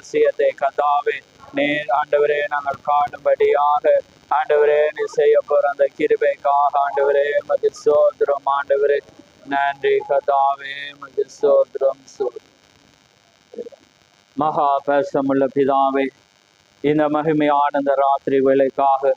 ரகசியத்தை கதாவே நீர் ஆண்டவரே நாங்கள் காணும்படியாக ஆண்டவரே நீ செய்ய போற அந்த கிருபைக்காக ஆண்டவரே மதி சோதரம் ஆண்டவரே நன்றி கதாவே மதி சோதரம் மகா பேசமுள்ள பிதாவே இந்த மகிமையான இந்த ராத்திரி வேலைக்காக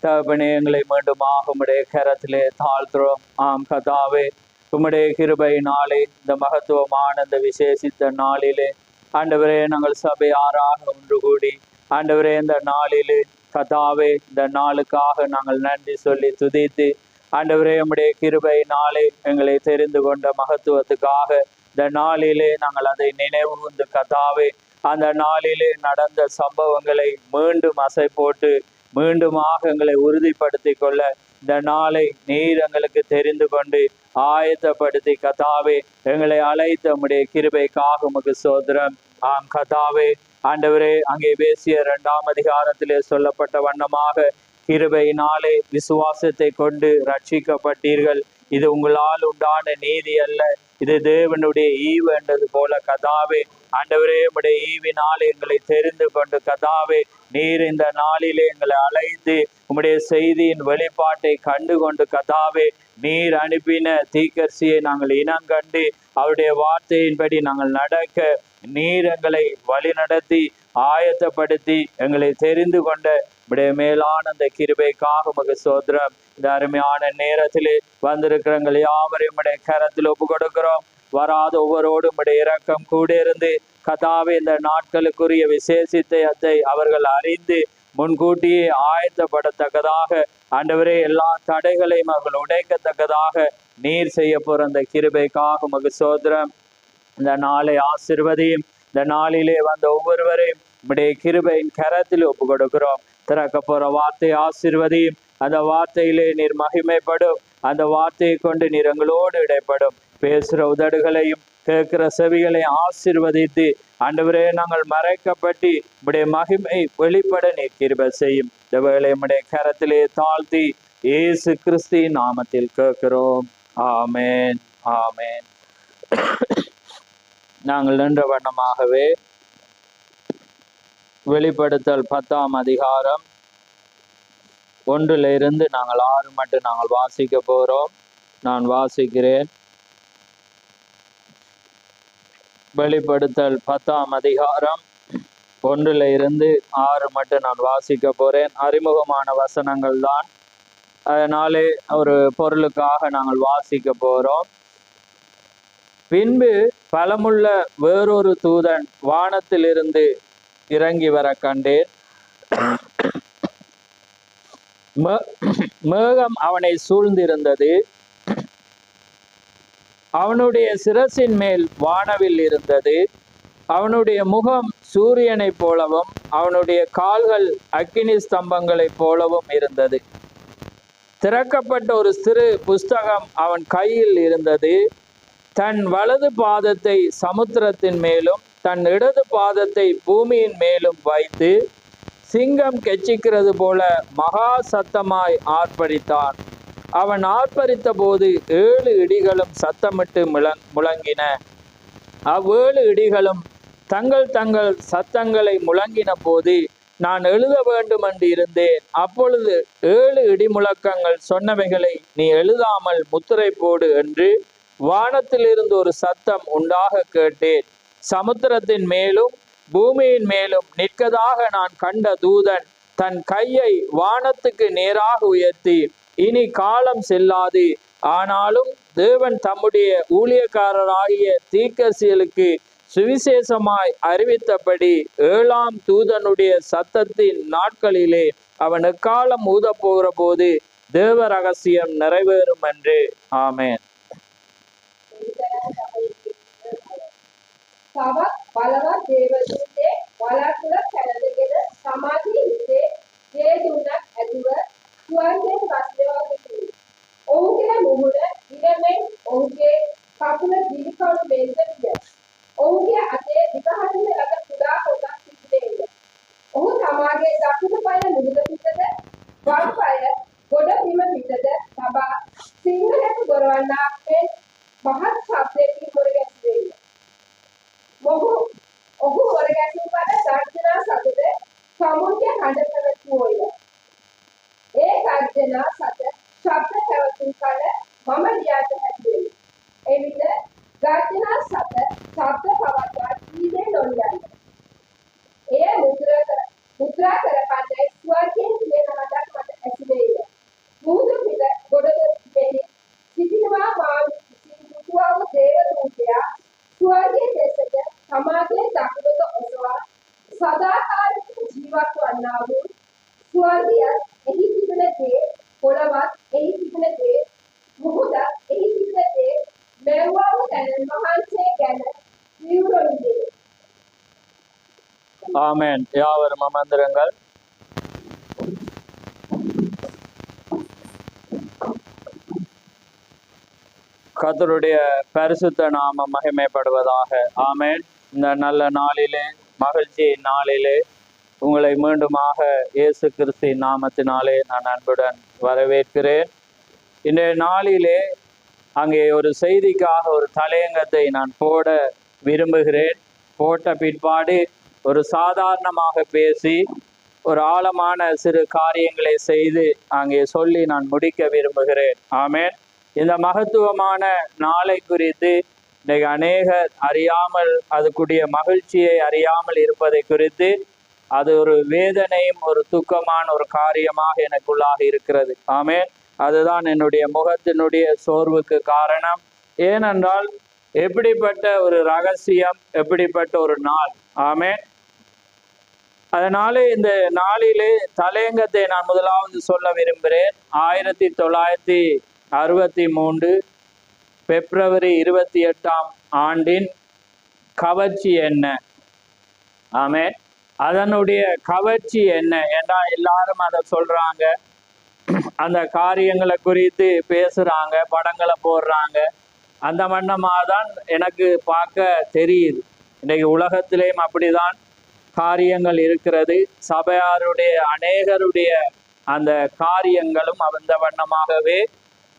தகப்பனே எங்களை மீண்டுமாக உம்முடைய கரத்திலே தாழ்த்துறோம். ஆம் கதாவே உம்முடைய கிருபையினாலே இந்த மகத்துவமான இந்த விசேஷித்த நாளிலே ஆண்டவரே நாங்கள் சபையாராக ஒன்று கூடி ஆண்டவரே இந்த நாளிலே கதாவே இந்த நாளுக்காக நாங்கள் நன்றி சொல்லி துதித்து ஆண்டவரே உம்முடைய கிருபையினாலே எங்களை தெரிந்து கொண்ட மகத்துவத்துக்காக இந்த நாளிலே நாங்கள் அதை நினைவு கூர்ந்து கதாவே அந்த நாளிலே நடந்த சம்பவங்களை மீண்டும் அசை போட்டு மீண்டுமாக எங்களை உறுதிப்படுத்தி கொள்ள இந்த நாளை நீர் எங்களுக்கு தெரிந்து கொண்டு ஆயத்தப்படுத்தி கதாவே எங்களை அழைத்த உம்முடைய கிருபைக்காக உமக்கு சோதரம். ஆம் கதாவே ஆண்டவரே அங்கே பேசிய 2ஆம் அதிகாரத்திலே சொல்லப்பட்ட வண்ணமாக கிருபையினாலே விசுவாசத்தை கொண்டு ரட்சிக்கப்பட்டீர்கள். இது உங்களால் உண்டான நீதி அல்ல, இது தேவனுடைய ஈவு என்றது போல கதாவே ஆண்டவரே உம்முடைய ஈவினால் எங்களை தெரிந்து கொண்டு கதாவே நீர் இந்த நாளிலே எங்களை அழைத்து உம்முடைய செய்தியின் வெளிப்பாட்டை கண்டு கொண்டு கதாவே நீர் அனுப்பின தீர்க்கதரிசியை நாங்கள் இனங்கண்டு அவருடைய வார்த்தையின்படி நாங்கள் நடக்க நீர் எங்களை வழி நடத்தி ஆயத்தப்படுத்தி எங்களை தெரிந்து கொண்ட உடைய மேலான அந்த கிருபைக்காக உமக்கு சோதரம். இந்த அருமையான நேரத்திலே வந்திருக்கிறவங்கள் யாவரையும் உடைய கரத்தில் ஒப்பு கொடுக்கிறோம். வராத ஒவ்வொருவரோடும் உடைய இரக்கம் கூட இருந்து கதாவே இந்த நாட்களுக்குரிய விசேஷத்தை அவர்கள் அறிந்து முன்கூட்டியே ஆயத்தப்படத்தக்கதாக ஆண்டவரே எல்லா தடைகளையும் அவர்கள் உடைக்கத்தக்கதாக நீர் செய்ய போற அந்த கிருபைக்காக உமக்கு சோதரம். இந்த நாளை ஆசீர்வதியும். இந்த நாளிலே வந்த ஒவ்வொருவரையும் உம்முடைய கிருபையின் கரத்தில் ஒப்பு கொடுக்கிறோம். திறக்க போற வார்த்தை ஆசீர்வதியும். அந்த வார்த்தையிலே நீர் மகிமைப்படும். அந்த வார்த்தையை கொண்டு நீர் எங்களோடு இடைப்படும். பேசுற உதடுகளையும் கேட்கிற செவிகளை ஆசீர்வதித்து ஆண்டவரே நாங்கள் மறைக்கப்பட்டு உம்முடைய மகிமை வெளிப்பட நீர் கிருபை செய்யும். இந்த வேளை உம்முடைய கரத்திலே தாழ்த்தி இயேசு கிறிஸ்துவின் நாமத்தில் கேட்கிறோம். ஆமேன் ஆமேன். நாங்கள் நின்ற வண்ணமாகவே வெளிப்படுத்தல் 10ஆம் அதிகாரம் 1 நாங்கள் 6 மட்டும் நாங்கள் வாசிக்க போறோம். நான் வாசிக்கிறேன். வெளிப்படுத்தல் 10ஆம் அதிகாரம் 1 6 மட்டும் நான் வாசிக்க போறேன். அறிமுகமான வசனங்கள் தான், அதனாலே ஒரு பொருளுக்காக நாங்கள் வாசிக்க போறோம். பின்பு பலமுள்ள வேறொரு தூதன் வானத்திலிருந்து இறங்கி வர கண்டேன். மேகம் அவனை சூழ்ந்திருந்தது. அவனுடைய சிரசின் மேல் வானவில் இருந்தது. அவனுடைய முகம் சூரியனை போலவும் அவனுடைய கால்கள் அக்கினி ஸ்தம்பங்களைப் போலவும் இருந்தது. திறக்கப்பட்ட ஒரு சிறு புஸ்தகம் அவன் கையில் இருந்தது. தன் வலது பாதத்தை சமுத்திரத்தின் மேலும் தன் இடது பாதத்தை பூமியின் மேலும் வைத்து சிங்கம் கெச்சிக்கிறது போல மகா சத்தமாய் ஆர்ப்பரித்தான். அவன் ஆர்ப்பரித்த போது 7 இடிகளும் சத்தமிட்டு முழங்கின. அவ்வேழு இடிகளும் தங்கள் தங்கள் சத்தங்களை முழங்கின போது நான் எழுத வேண்டும் என்று இருந்தேன். அப்பொழுது 7 இடி முழக்கங்கள் சொன்னவைகளை நீ எழுதாமல் முத்திரை போடு என்று வானத்திலிருந்து ஒரு சத்தம் உண்டாக கேட்டேன். சமுத்திரத்தின் மேலும் பூமியின் மேலும் நிற்கதாக நான் கண்ட தூதன் தன் கையை வானத்துக்கு நேராக உயர்த்தி, இனி காலம் செல்லாது, ஆனாலும் தேவன் தம்முடைய ஊழியக்காரராகிய தீர்க்கதரிசிகளுக்கு சுவிசேஷமாய் அறிவித்தபடி 7ஆம் தூதனுடைய சத்தத்தின் நாட்களிலே அவன் எக்காலம் ஊத போகிற போது தேவ ரகசியம் நிறைவேறும் என்று. ஆமென். බලවත් දේවදූතේ වලාකුළ කැළඳගෙන සමාධි හිතේ ගේ දුන්නක් ඇදුව සුවන්ගෙන් බස්ලවා විසිනි. ඔහුගේ මුහුණ ඉරමෙන් ඔහුගේ කකුල දිලිකවුණු මෙන්ද විය. ඔහුගේ අතේ දිගහරින ලද කුඩා කොටස් තිබුණේය. ඔහු තමාගේ දකුණු පාය මුහුද පිටද වම් පාය ගොඩ බිම පිටද තබා සිංහලට ගොරවන්නාක් මෙන් මහත් ශබ්දයකින් ගොඩ ගැසුවේය. ඔහු මොරගැසූ පද හඬ පැවැත්වුවෝය. ඒ ගර්ජනා සත ශබ්ද පැවතුම් කල මම ලියාට හැදුවෙමි. එවිට ගර්ජනා සත ශබ්ද පවත්වා කීදේ නොලියන්න. එය මුද්‍රා කරපන්නයි ස්වර්ගයෙන් කියන හඬක් මට ඇසුනේය. මුහුදු පිට ගොඩනෙහි සිටිනවා මා විසින් දුටුවා වූ දේව දූතයා ස්වර්ගයේ දෙසට සමාධියේ දකුණට ඔසවා සදාකාලික ජීවත් වන්නා වූ ස්වර්ගිය එහි තිබෙන දේ පොළවත් එහි තිබෙන දේ මුහුදත් එහි තිබෙන දේ මෙව්වා වූ තැන මහන්සේ ගැන විවරණය. ஆமென். யாவரும் அமர்ந்திருங்கள். கர்த்தருடைய பரிசுத்த நாமம் மகிமைப்படுவதாக. ஆமென். இந்த நல்ல நாளிலே, மகிழ்ச்சி நாளிலே உங்களை மீண்டுமாக இயேசு கிறிஸ்துவின் நாமத்தினாலே நான் அன்புடன் வரவேற்கிறேன். இன்றைய நாளிலே அங்கே ஒரு செய்திக்காக ஒரு தலையங்கத்தை நான் போட விரும்புகிறேன். போட்ட பிற்பாடு ஒரு சாதாரணமாக பேசி ஒரு ஆழமான சிறு காரியங்களை செய்து அங்கே சொல்லி நான் முடிக்க விரும்புகிறேன். ஆமென். இந்த மகத்துவமான நாளை குறித்து இன்றைக்கு அநேகர் அறியாமல், அதுக்குரிய மகிழ்ச்சியை அறியாமல் இருப்பதை குறித்து அது ஒரு வேதனையும் ஒரு துக்கமான ஒரு காரியமாக எனக்குள்ளாக இருக்கிறது. ஆமென். அதுதான் என்னுடைய முகத்தினுடைய சோர்வுக்கு காரணம். ஏனென்றால் எப்படிப்பட்ட ஒரு ரகசியம், எப்படிப்பட்ட ஒரு நாள். ஆமென். அதனால இந்த நாளிலே தலையங்கத்தை நான் முதலாவது சொல்ல விரும்புகிறேன். 1963 பிப்ரவரி 28ஆம் ஆண்டின் கவர்ச்சி என்ன? ஆமென். அதனுடைய கவர்ச்சி என்ன என்றால் எல்லாரும் அதை சொல்றாங்க, அந்த காரியங்களை குறித்து பேசுறாங்க, படங்களை போடுறாங்க. அந்த வண்ணமாக தான் எனக்கு பார்க்க தெரியுது. இன்றைக்கு உலகத்திலேயும் அப்படிதான் காரியங்கள் இருக்கிறது. சபையாருடைய அநேகருடைய அந்த காரியங்களும் அந்த வண்ணமாகவே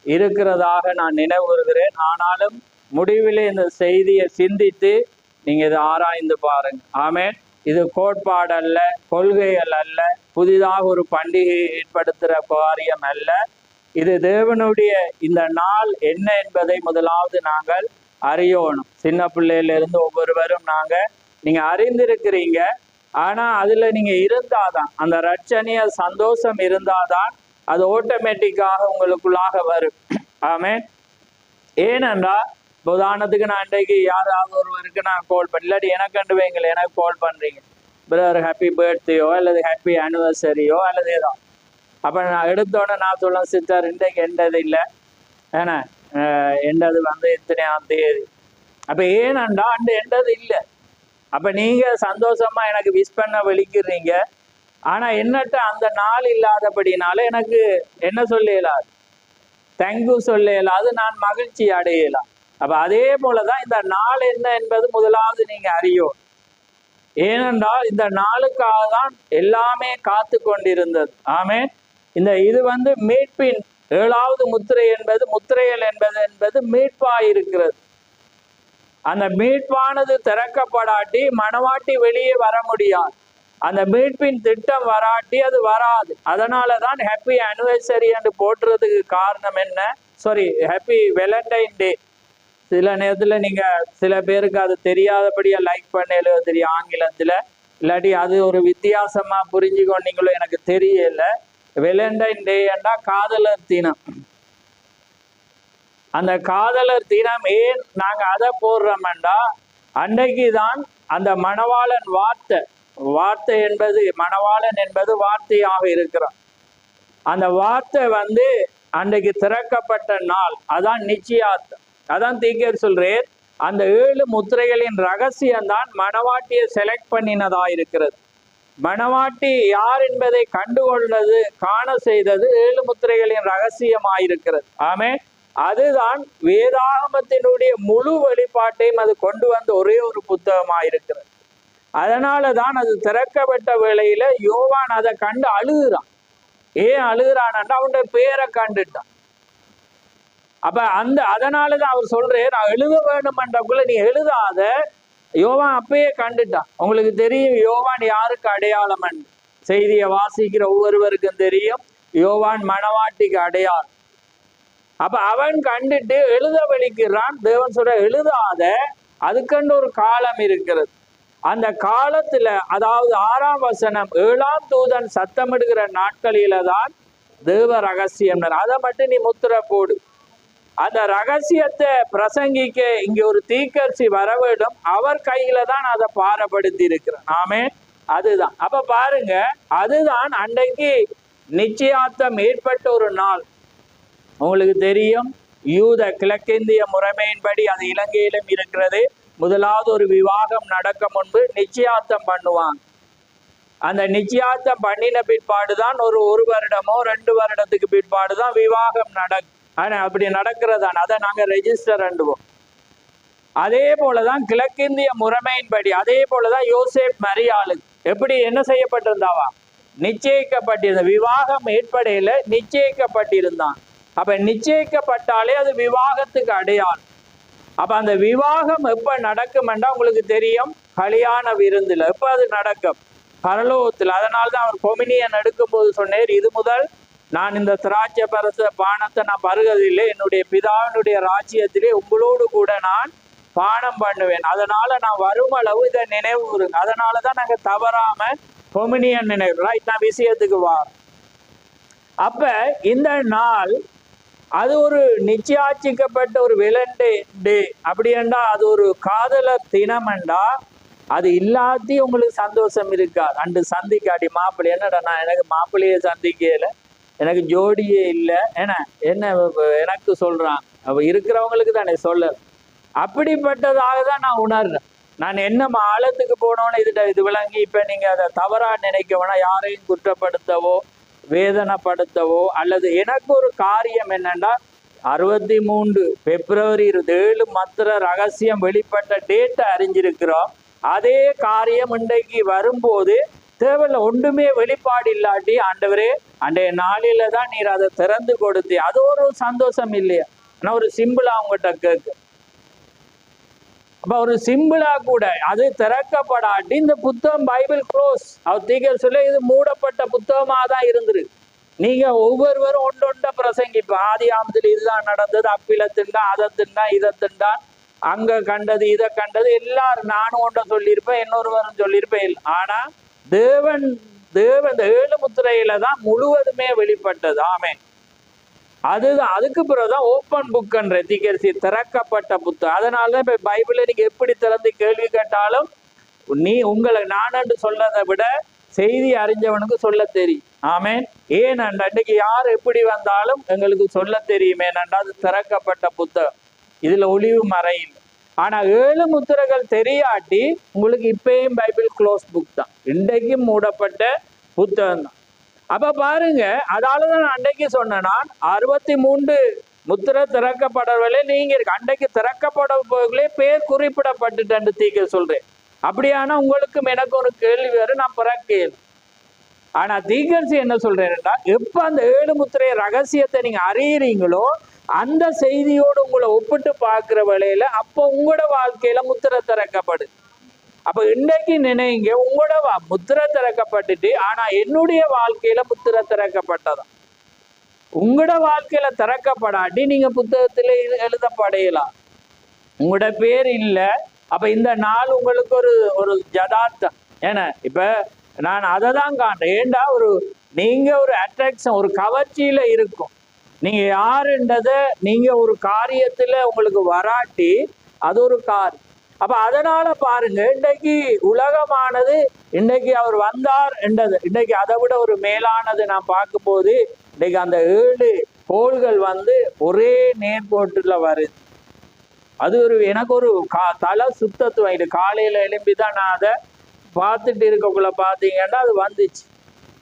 இருக்கிறதாக நான் நினைவுறுகிறேன். ஆனாலும் முடிவிலே இந்த செய்தியை சிந்தித்து நீங்க இதை ஆராய்ந்து பாருங்க. ஆமென். இது கோட்பாடு அல்ல, கொள்கைகள் அல்ல, புதிதாக ஒரு பண்டிகை ஏற்படுத்துகிற காரியம் அல்ல. இது தேவனுடைய இந்த நாள் என்ன என்பதை முதலாவது நாங்கள் அறியணும். சின்ன பிள்ளையிலிருந்து ஒவ்வொருவரும் நீங்க அறிந்திருக்கிறீங்க. ஆனா அதுல நீங்க இருந்தாதான், அந்த ரட்சணிய சந்தோஷம் இருந்தாதான் அது ஆட்டோமேட்டிக்காக உங்களுக்குள்ளாக வரும். ஆமென். ஏனென்றால் உதாரணத்துக்கு நான் இன்றைக்கு யாராவது ஒருவருக்கு நான் கால் பண்ண, இல்லாட்டி எனக்கு கண்டு வைங்களேன், எனக்கு கால் பண்றீங்க, பிரதர் ஹாப்பி பர்த்டேயோ அல்லது ஹாப்பி ஆனிவர்சரியோ அல்லது ஏதோ. அப்ப நான் எடுத்தோடனே நான் சொல்ல, சிஸ்டர் இன்றைக்கு எண்டது இல்லை, ஏன்னா எண்டது இத்தனையாம் தேதி. அப்ப ஏனண்டா அந்த எண்டது இல்லை. அப்ப நீங்க சந்தோஷமா எனக்கு விஷ் பண்ண வெளிக்கிறீங்க. ஆனா என்னட்ட அந்த நாள் இல்லாதபடினால எனக்கு என்ன சொல்ல இயலாது, தேங்க்யூ சொல்ல இயலாது, நான் மகிழ்ச்சி அடையலாம். அப்ப அதே போலதான் இந்த நாள் என்ன என்பது முதலாவது நீங்க அறியும். ஏனென்றால் இந்த நாளுக்காக தான் எல்லாமே காத்து கொண்டிருந்தது. ஆமென். இது மீட்பின் 7வது முத்திரை என்பது, முத்திரைகள் என்பது மீட்பாயிருக்கிறது. அந்த மீட்பானது திறக்கப்படாட்டி மணவாட்டி வெளியே வர முடியாது. அந்த மீட்பின் திட்டம் வராட்டி அது வராது. அதனாலதான் ஹாப்பி ஆனிவர்சரி என்று போட்டுறதுக்கு காரணம் என்ன? ஹாப்பி வேலண்டைன் டே. சில நேரத்துல நீங்க சில பேருக்கு அது தெரியாதபடியா லைக் பண்ணல தெரியும் ஆங்கிலத்துல, இல்லாட்டி அது ஒரு வித்தியாசமா புரிஞ்சு கொண்டீங்களோ எனக்கு தெரியல. வேலண்டைன் டே என்றா காதலர் தினம். அந்த காதலர் தினம் ஏன் நாங்க அதை போடுறோம்டா, அன்றைக்கு தான் அந்த மணவாளன் வார்த்தை என்பது, மணவாளன் என்பது வார்த்தையாக இருக்கிறான். அந்த வார்த்தை அன்றைக்கு திறக்கப்பட்ட நாள். அதான் நிச்சயார்த்தம். அதான் தீக்கர் சொல்றேன், அந்த 7 முத்திரைகளின் ரகசியம்தான் மணவாட்டியை செலக்ட் பண்ணினதா இருக்கிறது. மணவாட்டி யார் என்பதை கண்டுகொண்டது, காண செய்தது 7 முத்திரைகளின் ரகசியமாயிருக்கிறது. ஆமென். அதுதான் வேதாகமத்தினுடைய முழு வெளிப்பாட்டையும் அது கொண்டு வந்த ஒரே ஒரு புத்தகமாயிருக்கிறது. அதனாலதான் அது திறக்கப்பட்ட வேளையில யோவான் அதை கண்டு அழுகிறான். ஏன் அழுகிறான்? அவனுடைய பேரை கண்டுட்டான். அப்ப அதனாலதான் அவர் சொல்றேன், நான் எழுத வேணும்ன்றக்குள்ள நீ எழுதாத. யோவான் அப்பயே கண்டுட்டான். உங்களுக்கு தெரியும் யோவான் யாருக்கு அடையாளம். செய்தியை வாசிக்கிற ஒவ்வொருவருக்கும் தெரியும், யோவான் மணவாட்டிக்கு அடையாளம். அப்ப அவன் கண்டுட்டு எழுத வலிக்கிறான். தேவன் சொல்ற எழுதாத, அதுக்கண்டு ஒரு காலம் இருக்கிறது. அந்த காலத்துல, அதாவது 6ஆம் வசனம், 7ஆம் தூதன் சத்தமிடுகிற நாட்களில தான் தேவ ரகசியம். அதை மட்டும் நீ முத்திரை போடு. அந்த ரகசியத்தை பிரசங்கிக்க இங்க ஒரு தீர்க்கதரிசி வர வேண்டும். அவர் கையில தான் அதை பாரப்படுத்தி இருக்கிறான். ஆமே, அதுதான். அப்ப பாருங்க, அதுதான் அன்றைக்கு நிச்சயார்த்தம் ஏற்பட்ட ஒரு நாள். உங்களுக்கு தெரியும், யூத கிழக்கிந்திய முறைமையின்படி அது இலங்கையிலும் இருக்கிறது. முதலாவது ஒரு விவாகம் நடக்க முன்பு நிச்சயார்த்தம் பண்ணுவாங்க. அந்த நிச்சயார்த்தம் பண்ணின பிற்பாடுதான் ஒரு வருடமோ 2 வருடத்துக்கு பிற்பாடுதான் விவாகம் நடக்கும். ஆனா அப்படி நடக்கிறதான், அதை நாங்க ரெஜிஸ்டர் பண்ணுவோம். அதே போலதான் கிழக்கிந்திய முறைமையின்படி, அதே போலதான் யோசேப் மரியாளுக்கு எப்படி என்ன செய்யப்பட்டிருந்தாவா, நிச்சயிக்கப்பட்டிருந்த, விவாகம் ஏற்படையில நிச்சயிக்கப்பட்டிருந்தான். அப்ப நிச்சயிக்கப்பட்டாலே அது விவாகத்துக்கு அடையாளம். அப்ப அந்த விவாகம் எப்ப நடக்கும்ன்றா உங்களுக்கு தெரியும், கல்யாண விருந்துல. எப்ப அது நடக்கும்? பரலோகத்தில். அதனால்தான் அவர் கொமினியன் எடுக்கும் போது சொன்னேன், இது முதல் நான் இந்த திராட்சை பரச பானத்தை நான் பருகதில்லை, என்னுடைய பிதாவினுடைய ராஜ்யத்திலே உங்களோடு கூட நான் பானம் பண்ணுவேன். அதனால நான் வருமளவு இதை நினைவு கூறுங்க. அதனாலதான் நாங்க தவறாம கொமினியன் நினைவு. நான் விஷயத்துக்கு வார். அப்ப இந்த நாள் அது ஒரு நிச்சயாச்சிக்கப்பட்ட ஒரு விலண்டே டே. அப்படி என்றா அது ஒரு காதலர் தினம்ண்டா அது இல்லாத்தையும் உங்களுக்கு சந்தோஷம் இருக்காது. அன்று சந்திக்காடி மாப்பிள்ளை, என்னடா நான் எனக்கு மாப்பிள்ளையே சந்திக்கல, எனக்கு ஜோடியே இல்லை, என்ன எனக்கு சொல்றான். அவ இருக்கிறவங்களுக்கு தானே சொல்ல. அப்படிப்பட்டதாக தான் நான் உணர்றேன். நான் என்ன ஆழத்துக்கு போனோன்னு இது விளங்கி இப்ப நீங்க அதை தவறா நினைக்க வேணா, யாரையும் குற்றப்படுத்தவோ வேதனைப்படுத்தவோ அல்லது. எனக்கு ஒரு காரியம் என்னன்னா, 63 பிப்ரவரி 7 மத்திர ரகசியம் வெளிப்பட்ட டேட்டை அறிஞ்சிருக்கிறோம். அதே காரியம் இன்றைக்கு வரும்போது தேவையில்ல, ஒன்றுமே வெளிப்பாடு இல்லாட்டி, ஆண்டவரே அன்றைய நாளில தான் நீர் அதை திறந்து கொடுத்து, அது ஒரு சந்தோஷம் இல்லையா? ஆனால் ஒரு சிம்பிளா அவங்ககிட்ட கேட்கு. அப்ப ஒரு சிம்பிளா கூட அது திறக்கப்படாட்டி இந்த புத்தகம் பைபிள் க்ளோஸ். அவர் தீக்கர் சொல்ல, இது மூடப்பட்ட புத்தகமா தான் இருந்திருக்கு. நீங்க ஒவ்வொருவரும் ஒன்றொண்ட பிரசங்கிப்ப, ஆதி ஆமத்தில் இதுதான் நடந்தது, அப்பில திண்டான், அதை திண்டான், இதை திண்டான், அங்க கண்டது இதை கண்டது, எல்லாரும் நானும் ஒன்றை சொல்லியிருப்பேன், இன்னொருவரும் சொல்லியிருப்பேன். ஆனா தேவன் 7 முத்திரையில தான் முழுவதுமே வெளிப்பட்டது. ஆமென். அதுதான். அதுக்கு பிறகுதான் ஓப்பன் புக்ன்ற தீக்கரிசி, திறக்கப்பட்ட புத்தகம். அதனாலதான் இப்ப பைபிளை நீங்க எப்படி திறந்து கேள்வி கேட்டாலும் உங்களை நானன்று சொல்லதை விட செய்தி அறிஞ்சவனுக்கு சொல்ல தெரியும். ஆமேன். ஏன் அன்றைக்கு யார் எப்படி வந்தாலும் எங்களுக்கு சொல்ல தெரியுமே. அது திறக்கப்பட்ட புத்தகம், இதுல ஒளிவு மறையில். ஆனா 7 முத்திரைகள் தெரியாட்டி உங்களுக்கு இப்பயும் பைபிள் க்ளோஸ் புக் தான், இன்றைக்கும் மூடப்பட்ட புத்தகம் தான். அப்ப பாருங்க, அதாலதான் நான் அன்றைக்கு சொன்னேன், 63 முத்திரை திறக்கப்படவில்லை. நீங்க அன்றைக்கு திறக்கப்பட போகளே பேர் குறிப்பிடப்பட்டுட்டு தீக்க சொல்றேன். அப்படியானா உங்களுக்கும் எனக்கு ஒரு கேள்வி வேறு, நான் பிறக்கேன். ஆனா தீக்கரிசி என்ன சொல்றேன்னா, எப்ப அந்த 7 முத்திரை ரகசியத்தை நீங்க அறியறீங்களோ அந்த செய்தியோடு உங்களை ஒப்பிட்டு பார்க்கிற வேளையில அப்போ உங்களோட வாழ்க்கையில முத்திரை திறக்கப்படு. அப்ப இன்னைக்கு நினைங்க, உங்களோட முத்திரை திறக்கப்பட்டுட்டு, ஆனா என்னுடைய வாழ்க்கையில முத்திரை திறக்கப்பட்டதான். உங்களோட வாழ்க்கையில திறக்கப்படாட்டி நீங்க புத்தகத்துல எழுதப்படையலாம், உங்களோட பேர் இல்லை. அப்ப இந்த நாள் உங்களுக்கு ஒரு ஜதார்த்தம். ஏன்னா இப்ப நான் அதை தான் காண்றேன். ஏண்டா நீங்க ஒரு அட்ராக்ஷன், ஒரு கவர்ச்சியில இருக்கும். நீங்க யாருன்றத நீங்க ஒரு காரியத்துல உங்களுக்கு வராட்டி அது ஒரு காரியம். அப்ப அதனால பாருங்க, இன்றைக்கு உலகமானது இன்றைக்கு அவர் வந்தார் என்றது, இன்றைக்கு அதை விட ஒரு மேலானது நான் பார்க்கும்போது, இன்றைக்கு அந்த 7 கோள்கள் ஒரே நேர்கோட்டுல வருது. அது எனக்கு ஒரு தலை சுத்தத்துவம். இது காலையில எழும்பிதான் நான் அதை பார்த்துட்டு இருக்கக்குள்ள பார்த்தீங்கன்னா அது வந்துச்சு.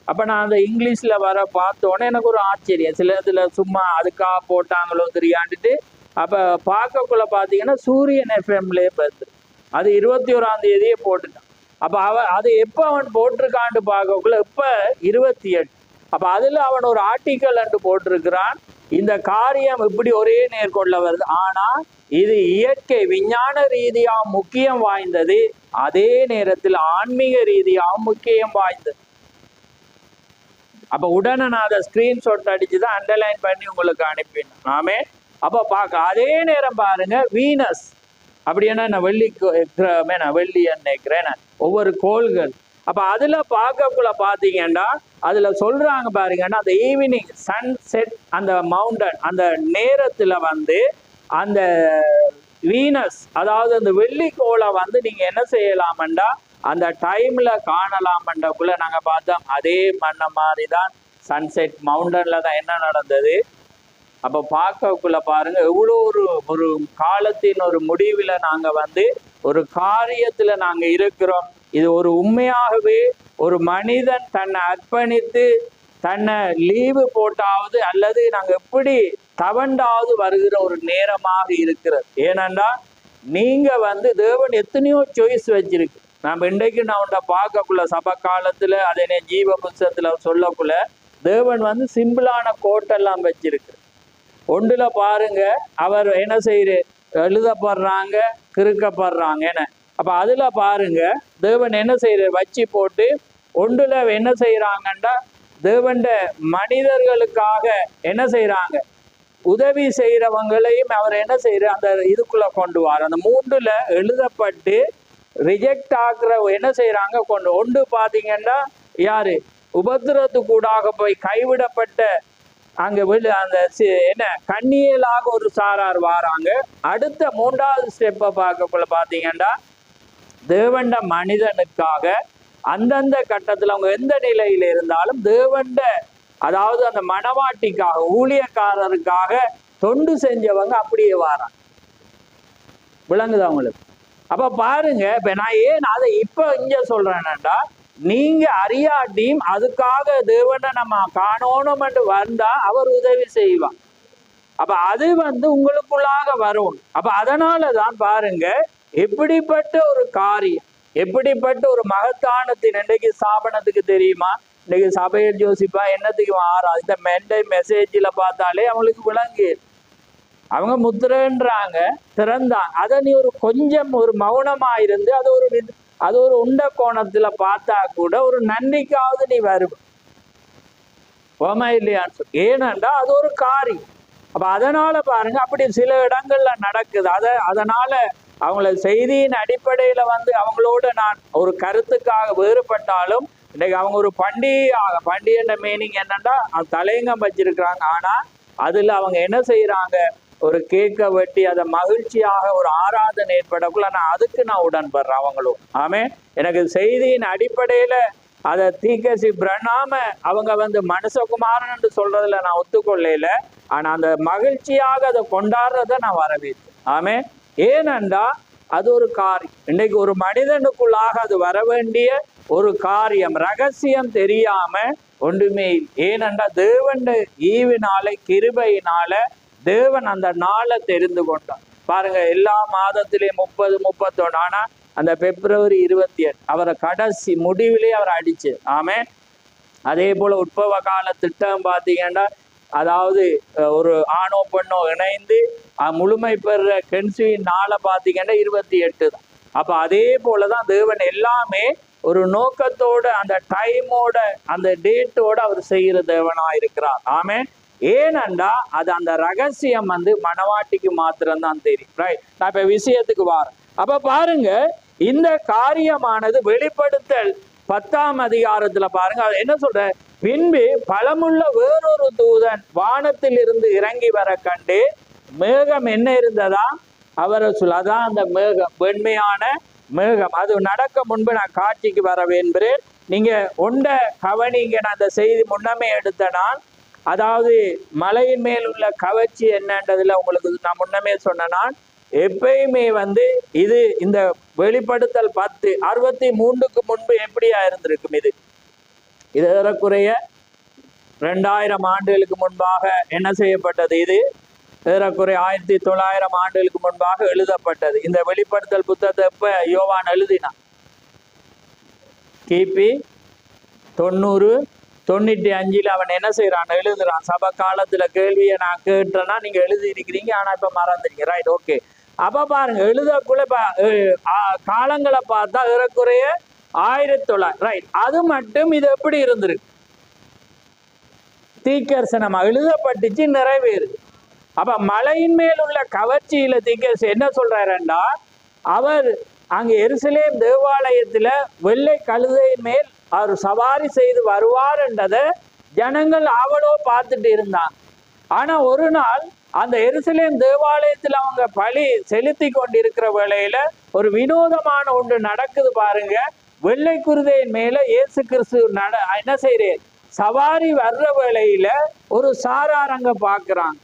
அப்ப நான் அந்த இங்கிலீஷ்ல வர பார்த்தோன்னே எனக்கு ஒரு ஆச்சரியம். சில இதுல சும்மா அதுக்காக போட்டாங்களோ தெரியாண்டுட்டு, அப்ப பார்க்கக்குள்ள பார்த்தீங்கன்னா சூரியன் எஃப்எம்லேயே பார்த்து அது 21ஆம் தேதியே போட்டுட்டான். அப்ப அது எப்ப அவன் போட்டிருக்கான்னு பார்க்கக்குள்ள இப்ப 28. அப்ப அதுல அவன் ஒரு ஆர்டிக்கல் என்று போட்டிருக்கிறான், இந்த காரியம் இப்படி ஒரே நேர்கொள்ள வருது. ஆனா இது இயற்கை விஞ்ஞான ரீதியாக முக்கியம் வாய்ந்தது, அதே நேரத்தில் ஆன்மீக ரீதியாக முக்கியம் வாய்ந்தது. அப்ப உடனே நான் அதை ஸ்கிரீன்ஷாட் அடிச்சு தான் அண்டர்லைன் பண்ணி உங்களுக்கு அனுப்பினேன். ஆமே. அப்ப பார்க்க அதே நேரம் பாருங்க வீனஸ் அப்படின்னா நான் வெள்ளி நினைக்கிறேன் ஒவ்வொரு கோள்கள். அப்ப அதுல பார்க்கக்குள்ள பாத்தீங்கன்னா அதுல சொல்றாங்க பாருங்கன்னா அந்த ஈவினிங் சன்செட் அந்த மவுண்டன் அந்த நேரத்துல வந்து அந்த வீனஸ் அதாவது அந்த வெள்ளிக்கோளை வந்து நீங்க என்ன செய்யலாமண்டா அந்த டைம்ல காணலாமண்டக்குள்ள நாங்க பார்த்தோம். அதே மண்ண மாதிரிதான் சன்செட் மவுண்டன்ல தான் என்ன நடந்தது. அப்ப பார்க்கக்குள்ள பாருங்க எவ்வளோ ஒரு காலத்தின் ஒரு முடிவுல நாங்க வந்து ஒரு காரியத்துல நாங்க இருக்கிறோம். இது ஒரு உண்மையாகவே ஒரு மனிதன் தன்னை அர்ப்பணித்து தன்னை லீவு போட்டாவது அல்லது நாங்க எப்படி தவண்டாவது வருகிற ஒரு நேரமாக இருக்கிறது. ஏனென்றா நீங்க வந்து தேவன் எத்தனையோ சாய்ஸ் வச்சிருக்கு. நம்ம இன்றைக்கு நான் உன்னை பார்க்கக்குள்ள சபை காலத்துல அதனை ஜீவ புத்தகத்துல சொல்லக்குள்ள தேவன் வந்து சிம்பிளான கோட்டெல்லாம் வச்சிருக்கு. ஒன்றுல பாருங்க அவர் என்ன செய்யற எழுதப்படுறாங்க கிறுக்கப்படுறாங்க என்ன. அப்ப அதுல பாருங்க தேவன் என்ன செய்யற வச்சு போட்டு ஒன்றுல என்ன செய்யறாங்கன்னா தேவண்ட மனிதர்களுக்காக என்ன செய்யறாங்க உதவி செய்யறவங்களையும் அவர் என்ன செய்யற அந்த இதுக்குள்ள கொண்டு வார். அந்த மூன்றுல எழுதப்பட்டு ரிஜெக்ட் ஆகுற என்ன செய்யறாங்க கொண்டு ஒன்று பாத்தீங்கன்னா யாரு உபத்திரத்துக்கூடாக போய் கைவிடப்பட்ட அங்க அந்த என்ன கண்ணியலாக ஒரு சாரார் வாராங்க. அடுத்த மூன்றாவது ஸ்டெப்பை பார்க்கக்குள்ள பாத்தீங்கன்னா தேவண்ட மனிதனுக்காக அந்தந்த கட்டத்துல அவங்க எந்த நிலையில இருந்தாலும் தேவண்ட அதாவது அந்த மனவாட்டிக்காக ஊழியக்காரருக்காக தொண்டு செஞ்சவங்க அப்படியே வாராங்க. விளங்குதா உங்களுக்கு? அப்ப பாருங்க இப்ப நான் ஏன் அதை இப்ப இங்க சொல்றேன்னா நீங்க அறியாட்டியும் அதுக்காக தேவனை நம்ம காணணும் என்று வந்தா அவர் உதவி செய்வார். அப்ப அது வந்து உங்களுக்குள்ளாக வரும். அப்ப அதனாலதான் பாருங்க எப்படிப்பட்ட ஒரு காரியம் எப்படிப்பட்ட ஒரு மகத்தானத்தின் இன்றைக்கு ஸ்தாபனத்துக்கு தெரியுமா. இன்னைக்கு சபையில் ஜோசிப்பா என்னத்துக்கு ஆறா இந்த மெசேஜ்ல பார்த்தாலே அவங்களுக்கு விளங்கு அவங்க முத்திரன்றாங்க திறந்தாங்க. அதை நீ ஒரு கொஞ்சம் ஒரு மௌனமா இருந்து அது ஒரு உண்ட கோணத்துல பார்த்தா கூட ஒரு நன்றிக்காவது நீ வருவ இல்லையான்னு சொல்லி. ஏனண்டா அது ஒரு காரியம். அப்ப அதனால பாருங்க அப்படி சில இடங்கள்ல நடக்குது. அதனால அவங்கள செய்தியின் அடிப்படையில வந்து அவங்களோட நான் ஒரு கருத்துக்காக வேறுபட்டாலும் இன்னைக்கு அவங்க ஒரு பண்டிகை மீனிங் என்னன்னா தலையங்கம் வச்சிருக்கிறாங்க. ஆனா அதுல அவங்க என்ன செய்யறாங்க ஒரு கேக்க வெட்டி அதை மகிழ்ச்சியாக ஒரு ஆராதனை ஏற்படக்குள்ள அதுக்கு நான் உடன்படுறேன் அவங்களும். ஆமே. எனக்கு செய்தியின் அடிப்படையில அதை தீக்கசி பிரணாம அவங்க வந்து மனுஷகுமாரன் என்று சொல்றதுல நான் ஒத்துக்கொள்ளையில. ஆனா அந்த மகிழ்ச்சியாக அதை கொண்டாடுறத நான் வரவேற்று. ஆமே. ஏனென்றா அது ஒரு காரியம். இன்னைக்கு ஒரு மனிதனுக்குள்ளாக அது வர வேண்டிய ஒரு காரியம் ரகசியம் தெரியாம ஒன்றுமே. ஏனென்றா தேவன் ஈவினால கிருபையினால தேவன் அந்த நாளை தெரிந்து கொண்டார். பாருங்க எல்லா மாதத்திலேயும் 30, 31. ஆனா அந்த பிப்ரவரி 28 அவரை கடைசி முடிவிலே அவர் அடிச்சு. ஆமே. அதே போல உட்பவ கால திட்டம் பார்த்தீங்கன்னா அதாவது ஒரு ஆணோ பெண்ணோ இணைந்து முழுமை பெற கென்சியின் நாளை பார்த்தீங்கன்னா 28 தான். அப்ப அதே போலதான் தேவன் எல்லாமே ஒரு நோக்கத்தோட அந்த டைமோட அந்த டேட்டோட அவர் செய்கிற தேவனா இருக்கிறார். ஆமே. ஏனண்டா அது அந்த ரகசியம் வந்து மனவாட்டிக்கு மாத்திரம்தான் தெரியும். ரைட். நான் இப்ப விஷயத்துக்கு வாரேன். அப்ப பாருங்க இந்த காரியமானது வெளிப்படுத்தல் 10ஆம் அதிகாரத்துல பாருங்க அது என்ன சொல்ற. பின்பு பலமுள்ள வேறொரு தூதன் வானத்தில் இருந்து இறங்கி வர கண்டு மேகம் என்ன இருந்ததா அவரை அதான் அந்த மேகம் வெண்மையான மேகம். அது நடக்க முன்பு நான் காட்சிக்கு வர வேண்டுகிறேன். நீங்க ஒண்ட கவனிங்க. நான் அந்த செய்தி முன்னமே எடுத்த நான் அதாவது மலையின் மேல் உள்ள கவர்ச்சி என்னன்றதுல உங்களுக்கு நான் முன்னமே சொன்ன நான் எப்பயுமே வந்து இது இந்த வெளிப்படுத்தல் 10:63 முன்பு எப்படியா இருந்திருக்கும். இது ஏறக்குறைய 2000 ஆண்டுகளுக்கு முன்பாக என்ன செய்யப்பட்டது. இது ஏறக்குறைய 1900 ஆண்டுகளுக்கு முன்பாக எழுதப்பட்டது. இந்த வெளிப்படுத்தல் புத்தகத்தை எப்ப யோவான் எழுதினான் கிபி 90-95 அவன் என்ன செய்யறான் எழுதுறான். சபை காலத்துல கேள்வியை நான் கேட்டேன்னா நீங்க எழுதி இருக்கிறீங்க. ஆனா இப்ப மறந்துறீங்க. ரைட். ஓகே. அப்ப பாருங்க எழுதக்குள்ள காலங்களை பார்த்தா ஏறக்குறைய 1900. ரைட். அது மட்டும் இது எப்படி இருந்திருக்கு தீர்க்கதரிசனம் எழுதப்பட்டுச்சு, நிறைவேறுது. அப்ப மலையின் மேல் உள்ள கவர்ச்சியில தீர்க்கதரிசி என்ன சொல்றாருன்னா, அவர் அங்க எருசலேம் தேவாலயத்துல வெள்ளை கழுதையின் மேல் அவர் சவாரி செய்து வருவார் என்றதை ஜனங்கள் அவளோ பார்த்துட்டு இருந்தாங்க. ஆனா ஒரு நாள் அந்த எருசலேம் தேவாலயத்தில் அவங்க பலி செலுத்தி கொண்டிருக்கிற வேளையில ஒரு வினோதமான ஒன்று நடக்குது பாருங்க. வெள்ளை குருதையின் மேல இயேசு கிறிஸ்து என்ன செய்யறேன் சவாரி வர்ற வேளையில ஒரு சாரார் அங்க பாக்குறாங்க.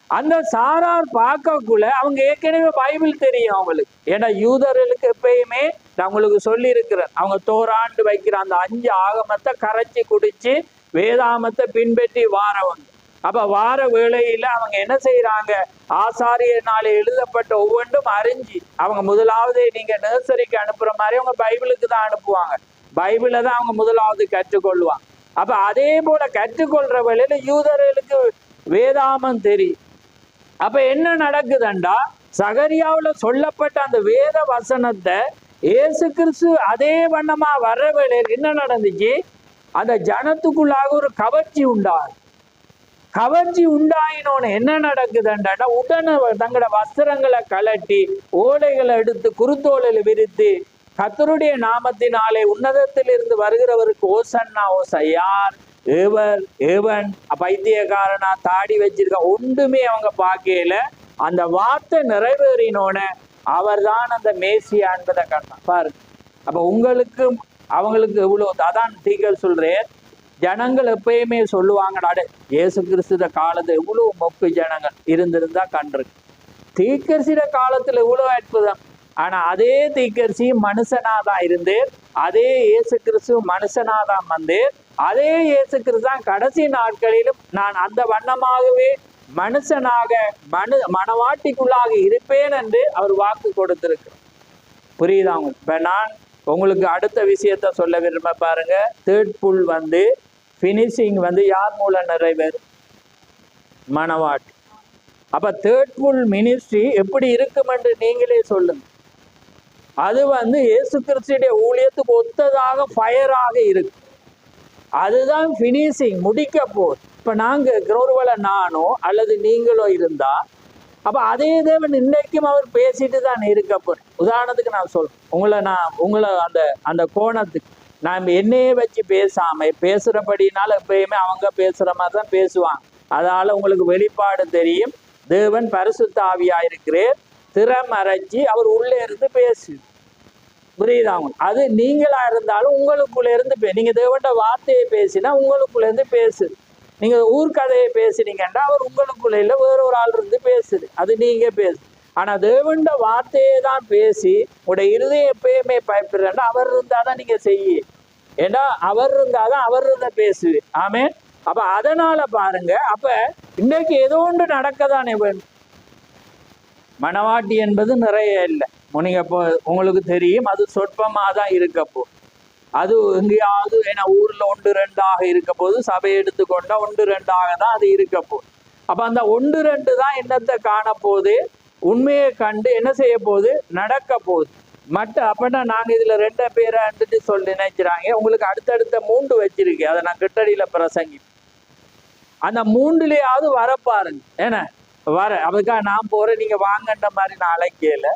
அந்த சாரார் பார்க்கக்குள்ள அவங்க ஏற்கனவே பைபிள் தெரியும் அவங்களுக்கு. ஏன்னா யூதர்களுக்கு எப்பயுமே நான் உங்களுக்கு சொல்லி இருக்கிறேன், அவங்க தோராண்டு வைக்கிற அந்த 5 ஆகமத்தை கரைச்சி குடிச்சு வேதாமத்தை பின்பற்றி வாரவங்க. அப்ப வார வேளையில அவங்க என்ன செய்யறாங்க, ஆசாரியனால எழுதப்பட்ட ஒவ்வொன்றும் அறிஞ்சு அவங்க முதலாவது நீங்க நர்சரிக்கு அனுப்புற மாதிரி அவங்க பைபிளுக்கு தான் அனுப்புவாங்க. பைபிளை தான் அவங்க முதலாவது கற்றுக்கொள்வாங்க. அப்ப அதே போல கற்றுக்கொள்ற வேளையில யூதர்களுக்கு வேதாமம் தெரியும். அப்ப என்ன நடக்குதுண்டா, சகரியாவுல சொல்லப்பட்ட அந்த வேத வசனத்தை இயேசு கிறிஸ்து அதே வண்ணமா வர்ற வேளையில் என்ன நடந்துச்சு, அந்த ஜனத்துக்குள்ளாக ஒரு கவர்ச்சி உண்டாகும். கவர்ச்சி உண்டாயினோன்னு என்ன நடக்குதுண்டா, உடனே தங்களோட வஸ்திரங்களை கலட்டி ஓலைகளை எடுத்து குருத்தோலையில விரித்து கர்த்தருடைய நாமத்தினாலே உன்னதத்தில் இருந்து வருகிறவருக்கு ஓசன்னா ஓசையார் ஏவர் ஏவன் பைத்தியக்காரனா தாடி வச்சிருக்க ஒன்றுமே அவங்க பார்க்கல. அந்த வார்த்தை நிறைவேறினோன அவர் தான் அந்த மேசியா என்பதை கண்டான் பாருங்க. அப்ப உங்களுக்கும் அவங்களுக்கு இவ்வளவு அதான் தீர்க்க சொல்றேன். ஜனங்கள் எப்பயுமே சொல்லுவாங்கடா, இயேசு கிறிஸ்துவ காலத்துல இவ்வளவு மொக்கு ஜனங்கள் இருந்திருந்தா கண்டிருக்கு. தீர்க்கதரிசிட காலத்துல இவ்வளவு அற்புதம். ஆனா அதே தீர்க்கதரிசி மனுஷனாதான் இருந்து, அதே இயேசு கிறிஸ்து மனுஷனாதான் வந்து, அதே இயேசு கிறிஸ்து தான் கடைசி நாட்களிலும் நான் அந்த வண்ணமாகவே மனுஷனாக மனவாட்டிக்குள்ளாக இருப்பேன் என்று அவர் வாக்கு கொடுத்திருக்கிறார். புரியுதா உங்களுக்கு? இப்ப நான் உங்களுக்கு அடுத்த விஷயத்த சொல்ல விரும்ப பாருங்க. தேர்ட் புல் வந்து பினிஷிங் வந்து யார் மூலம் நிறைவேறும்? மனவாட்டி. அப்ப தேர்ட் புல் மினிஸ்ட்ரி எப்படி இருக்கும் என்று நீங்களே சொல்லுங்க. அது வந்து இயேசு கிறிஸ்துடைய ஊழியத்துக்கு ஒத்ததாக ஃபயராக இருக்கு. அதுதான் பினிஷிங், முடிக்க போகுது. இப்ப நாங்க ஒருவேளை நானோ அல்லது நீங்களோ இருந்தா அப்ப அதே தேவன் இன்னைக்கும் அவர் பேசிட்டு தான் இருக்க போறேன். உதாரணத்துக்கு நான் சொல்றேன், உங்களை அந்த கோணத்துக்கு நான் என்னையே வச்சு பேசாம பேசுறபடினால எப்பயுமே அவங்க பேசுற மாதிரி தான் பேசுவாங்க. அதனால உங்களுக்கு வெளிப்பாடு தெரியும். தேவன் பரிசுத்த ஆவியா இருக்கிறேன், திறமறைச்சி அவர் உள்ளே இருந்து பேசு. புரியுதா? அது நீங்களா இருந்தாலும் உங்களுக்குள்ள இருந்து நீங்க தேவன்ட வார்த்தையை பேசினா உங்களுக்குள்ள இருந்து பேசு. நீங்க ஊர்கதையை பேசுனீங்கன்னா அவர் உங்களுக்குள்ள இல்ல வேற ஒரு ஆள் இருந்து பேசுது, அது நீங்க பேசு. ஆனா தேவன்ட வார்த்தையை தான் பேசி உடைய இருதயம் எப்பயுமே பயப்படுறா அவர் இருந்தாதான் நீங்க செய்ய. ஏன்னா அவர் இருந்தாதான் அவர் இருந்த பேசுது. ஆமே. அப்ப அதனால பாருங்க, அப்ப இன்னைக்கு ஏதோ ஒன்று நடக்கதானே வேணும். மனவாட்டி என்பது நிறைய இல்லை. நீங்க உங்களுக்கு தெரியும், அது சொற்பமா தான் இருக்கப்போ. அது எங்கேயாவது ஏன்னா ஊர்ல 1-2 இருக்க போது, சபையை எடுத்துக்கொண்டா 1-2 தான் அது இருக்க போகுது. அப்ப அந்த 1-2 தான் என்னத்தை காண போகுது, உண்மையை கண்டு என்ன செய்ய போகுது, நடக்க போகுது. அப்படின்னா நாங்க இதுல 2 பேரை சொல்லி நினைக்கிறாங்க. உங்களுக்கு அடுத்தடுத்த 3 வச்சிருக்கேன், அதை நான் கிட்டடியில பிரசங்கி. அந்த 3லயாவது வர பாருங்க. ஏன்னா வர அதுக்காக நான் போறேன் நீங்க வாங்கன்ற மாதிரி நான் அழைக்கல.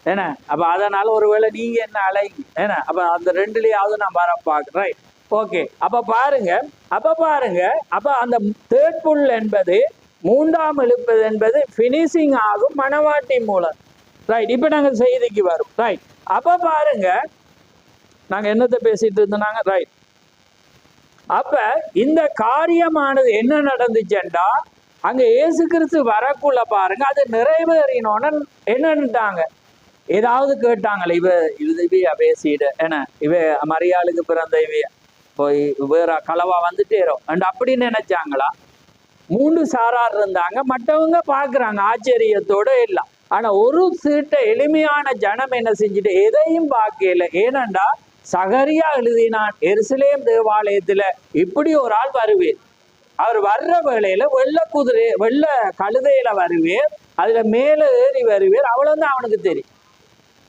ஏன்னா அப்ப அதனால ஒருவேளை நீங்க என்ன அழைங்க. ஏன்னா அப்ப அந்த 2லயாவது நான் வர பாக்குறேன். ஓகே. அப்ப பாருங்க அப்ப அந்த தேர்ட் புல் என்பது 3ஆம் எழுப்பது என்பது பினிஷிங் ஆகும் மனவாட்டி மூலம். ரைட். இப்ப நாங்க செய்திக்கு வரும். ரைட். அப்ப பாருங்க நாங்க என்னத்தை பேசிட்டு இருந்தாங்க. ரைட். அப்ப இந்த காரியமானது என்ன நடந்துச்சுண்டா, அங்க இயேசு கிறிஸ்து வரக்குள்ள பாருங்க அது நிறைவேறினோன்னு என்னன்னுட்டாங்க, ஏதாவது கேட்டாங்களே இவையா பேசிடு ஏன்னா இவ மரியாளுக்கு பிறந்த இவைய போய் வேற களவா வந்துட்டேரும் அண்ட் அப்படின்னு நினைச்சாங்களா? 3 சாரார் இருந்தாங்க. மற்றவங்க பாக்குறாங்க ஆச்சரியத்தோட எல்லாம். ஆனா ஒரு சீட்டை எளிமையான ஜனம் என்ன செஞ்சுட்டு எதையும் பார்க்கல. ஏனண்டா சகரியா எழுதினான், எருசலேம் தேவாலயத்துல இப்படி ஒரு ஆள் வருவேன், அவர் வர்ற வேளையில வெள்ள கழுதையில வருவேன், அதுல மேல ஏறி வருவேன், அவ்வளவுதான் அவனுக்கு தெரியும்.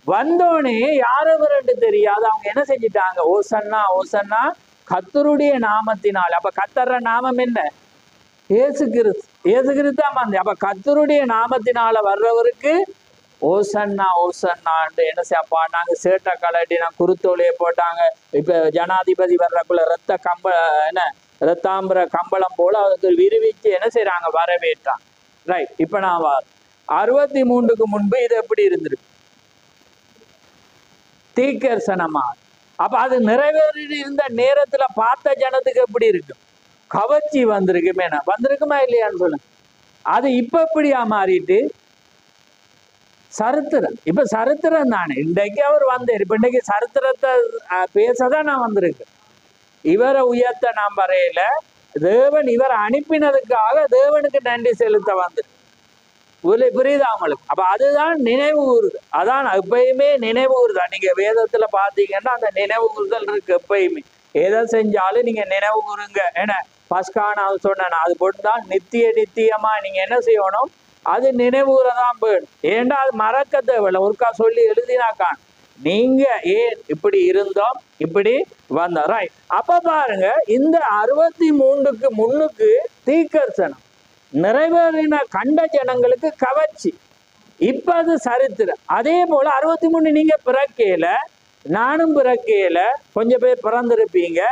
வந்தோடனே யாரவர் என்று தெரியாது. அவங்க என்ன செஞ்சிட்டாங்க, ஓசன்னா ஓசன்னா கர்த்தருடைய நாமத்தினால். அப்ப கர்த்தர நாமம் என்ன? இயேசு கிறிஸ்து. இயேசு கிறிஸ்து தான் வந்து. அப்ப கர்த்தருடைய நாமத்தினால வர்றவருக்கு ஓசன்னா ஓசன்னான்னு என்ன செய்யப்பா, நாங்க சேட்டை கலட்டி நான் குருத்தோலையை போட்டாங்க. இப்ப ஜனாதிபதி வர்றக்குள்ள ரத்தாம்பர கம்பளம் போல அதுக்கு விரிவிச்சு என்ன செய்யறாங்க, வரவேற்றான். ரைட். இப்ப நான் 63க்கு முன்பு இது எப்படி இருந்திருக்கு? தீர்க்கதரிசனமா. அப்ப அது நிறைவேறி இருந்த நேரத்துல பார்த்த ஜனத்துக்கு எப்படி இருக்கு? கவர்ச்சி வந்திருக்குமே, வந்திருக்குமா இல்லையான்னு சொல்லுங்க. அது இப்ப எப்படியா மாறிட்டு சரித்திரம். இப்ப சரித்திரம் தானே. இன்றைக்கு அவர் வந்தார். இப்ப இன்னைக்கு சரித்திரத்தை பேசதான் நான் வந்திருக்கேன். இவரை உயர்த்த நான் வரையில, தேவன் இவரை அனுப்பினதுக்காக தேவனுக்கு நன்றி செலுத்த வந்து புரியுதா அவங்களுக்கு? அப்ப அதுதான் நினைவு கூறுது. அதான் எப்பயுமே நினைவு கூறுதா. நீங்க வேதத்துல பாத்தீங்கன்னா அந்த நினைவு கூறுதல் இருக்கு. எப்பயுமே எதை செஞ்சாலும் நீங்க நினைவு கூறுங்க. ஏன்னா பஸ்கான சொன்ன அது போட்டுதான் நித்தியமா நீங்க என்ன செய்யணும், அது நினைவுறதான் போயிடும். ஏன்டா அது மறக்க தேவையில்லை. ஒருக்கா சொல்லி எழுதினாக்கான் நீங்க ஏன் இப்படி இருந்தோம் இப்படி வந்தோம். ரைட். அப்ப பாருங்க, இந்த 63க்கு முன்னுக்கு தீர்க்கதரிசனம் நிறைவேறின கண்ட ஜனங்களுக்கு கவர்ச்சி. இப்ப அது சரித்திரம். அதே போல 63 நீங்க பிறக்கையில, நானும் பிறக்கையில, கொஞ்சம் பேர் பிறந்திருப்பீங்க.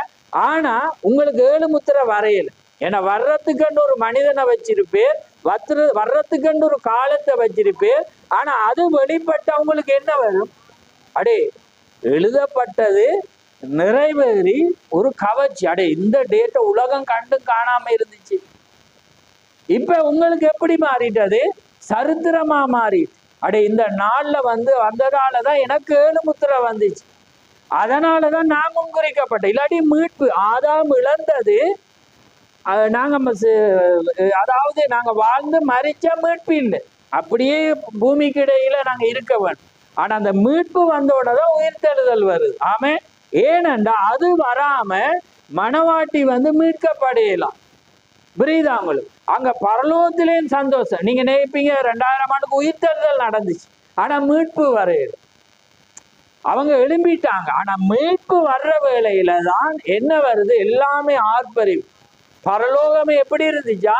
ஆனா உங்களுக்கு 7 முத்திரை வரையல. ஏன்னா வர்றதுக்குன்னு ஒரு மனிதனை வச்சிருப்பேர், வர்றதுக்குன்னு ஒரு காலத்தை வச்சிருப்பேர். ஆனா அது வெளிப்பட்ட உங்களுக்கு என்ன வரும்? அடே எழுதப்பட்டது நிறைவேறி ஒரு கவர்ச்சி. அடே இந்த டேட்டை உலகம் கண்டும் காணாம இருந்துச்சு. இப்ப உங்களுக்கு எப்படி மாறிட்டது? சரித்திரமா மாறி. அடே இந்த நாள்ல வந்ததாலதான் எனக்கு 7 முத்திரை வந்துச்சு. அதனாலதான் நான் முன்குறிக்கப்பட்டேன். இல்லாட்டி மீட்பு ஆதாம் இழந்தது அதாவது நாங்க வாழ்ந்து மறிச்ச மீட்பு இல்லை. அப்படியே பூமிக்கு இடையில நாங்க இருக்க வேண்டும். ஆனா அந்த மீட்பு வந்தோடதான் உயிர்த்தெழுதல் வருது. ஆமே. ஏனென்றா அது வராம மனவாட்டி மீட்கப்படையலாம். புரியுதா உங்களுக்கு? அங்க பரலோகத்திலேயும் சந்தோஷம். நீங்க நினைப்பீங்க 2000 ஆண்டுக்கு உயிர்த்தெழுதல் நடந்துச்சு, ஆனா மீட்பு வரையுது. அவங்க எழும்பிட்டாங்க. ஆனா மீட்பு வர்ற வேளையில தான் என்ன வருது? எல்லாமே ஆர்ப்பரிவு. பரலோகமே எப்படி இருந்துச்சா?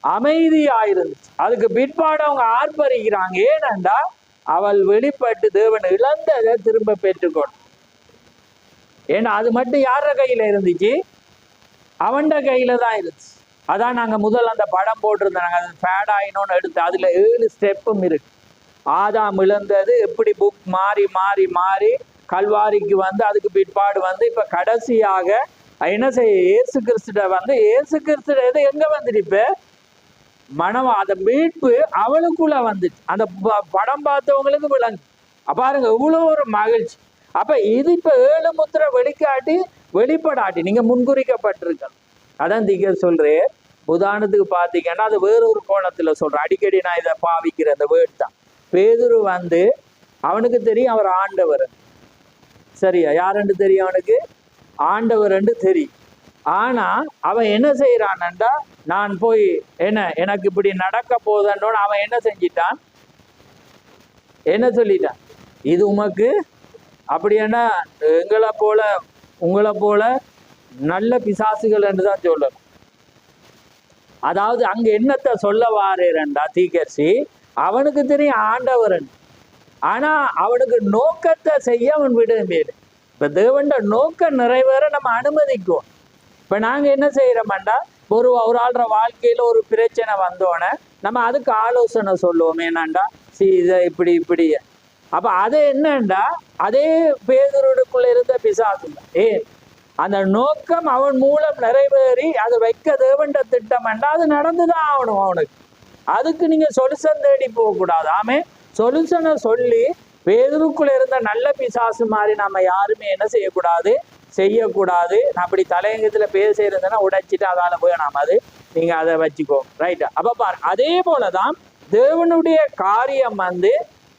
அமைதியாயிருந்துச்சு. அதுக்கு பிற்பாடு அவங்க ஆர்ப்பரிக்கிறாங்க. ஏனென்றா அவள் வெளிப்பட்டு தேவன் இழந்ததை திரும்ப பெற்றுக்கொண்டு. ஏன்னா அது மட்டும் யார கையில இருந்துச்சு? அவன்ட கையில தான் இருந்துச்சு. அதான் நாங்க முதல் அந்த படம் போட்டிருந்தோம். அது ஃபேட் ஆயினோன்னு எடுத்து அதுல 7 ஸ்டெப்பும் இருக்கு. ஆதாம் இழந்தது எப்படி புக் மாறி மாறி மாறி கல்வாரிக்கு அதுக்கு பிற்பாடு இப்ப கடைசியாக என்ன செய்ய, இயேசு கிறிஸ்துட இயேசு கிறிஸ்துட எது எங்க வந்துட்டு மனம், அந்த மீட்பு அவளுக்குள்ள வந்துச்சு. அந்த படம் பார்த்தவங்களுக்கு விளங்கு. பாருங்க இவ்வளவு ஒரு மகிழ்ச்சி. அப்ப இது இப்ப 7 முத்திரை வெளிப்படாட்டி நீங்க முன்குறிக்கப்பட்டிருக்க. அதான் திக சொல்றேன். உதாரணத்துக்கு பாத்தீங்கன்னா அது வேறொரு கோணத்துல சொல்றேன். அடிக்கடி நான் இதை பாவிக்கிறேன். அந்த வேர்ட் தான். பேதுரு அவனுக்கு தெரியும் அவர் ஆண்டவர். சரியா? யாருன்னு தெரியும் அவனுக்கு? ஆண்டவர் தெரியும். ஆனா அவன் என்ன செய்யறான்டா, நான் போய் எனக்கு இப்படி நடக்க போதன்றோன்னு அவன் என்ன செஞ்சிட்டான்? என்ன சொல்லிட்டான்? இது உமக்கு அப்படின்னா உங்களை போல நல்ல பிசாசுகள் என்றுதான் சொல்லணும். அதாவது அங்க என்னத்தை சொல்ல வாரேன்டா தீக்கர்சி, அவனுக்கு தெரியும் ஆண்டவரன். ஆனா அவனுக்கு நோக்கத்தை செய்ய அவன் விடவேன். இப்ப தேவண்ட நோக்கம் நிறைவேற நம்ம அனுமதிக்கும். இப்ப நாங்க என்ன செய்யறோம்டா, ஒரு ஆள்ற வாழ்க்கையில ஒரு பிரச்சனை வந்தோடனே நம்ம அதுக்கு ஆலோசனை சொல்லுவோம். என்னண்டா இதை இப்படி. அப்ப அது என்னண்டா, அதே பேதுருக்குள்ள இருந்த பிசாசு. அந்த நோக்கம் அவன் மூலம் நிறைவேறி அதை வைக்க தேவண்ட திட்டம்டா, அது நடந்துதான் ஆகணும் அவனுக்கு. அதுக்கு நீங்க சொல்யூஷன் தேடி போக கூடாது. ஆமே. சொல்யூஷனை சொல்லி பேதுருக்குள்ள இருந்த நல்ல பிசாசு மாதிரி நம்ம யாருமே என்ன செய்யக்கூடாது, நான் அப்படி தலையங்கத்துல பேசியிருந்தேன்னா உடைச்சிட்டு அதால போய் நாம அது நீங்க அதை வச்சுக்கோ. ரைட்டா? அப்ப பாருங்க, அதே போலதான் தேவனுடைய காரியம்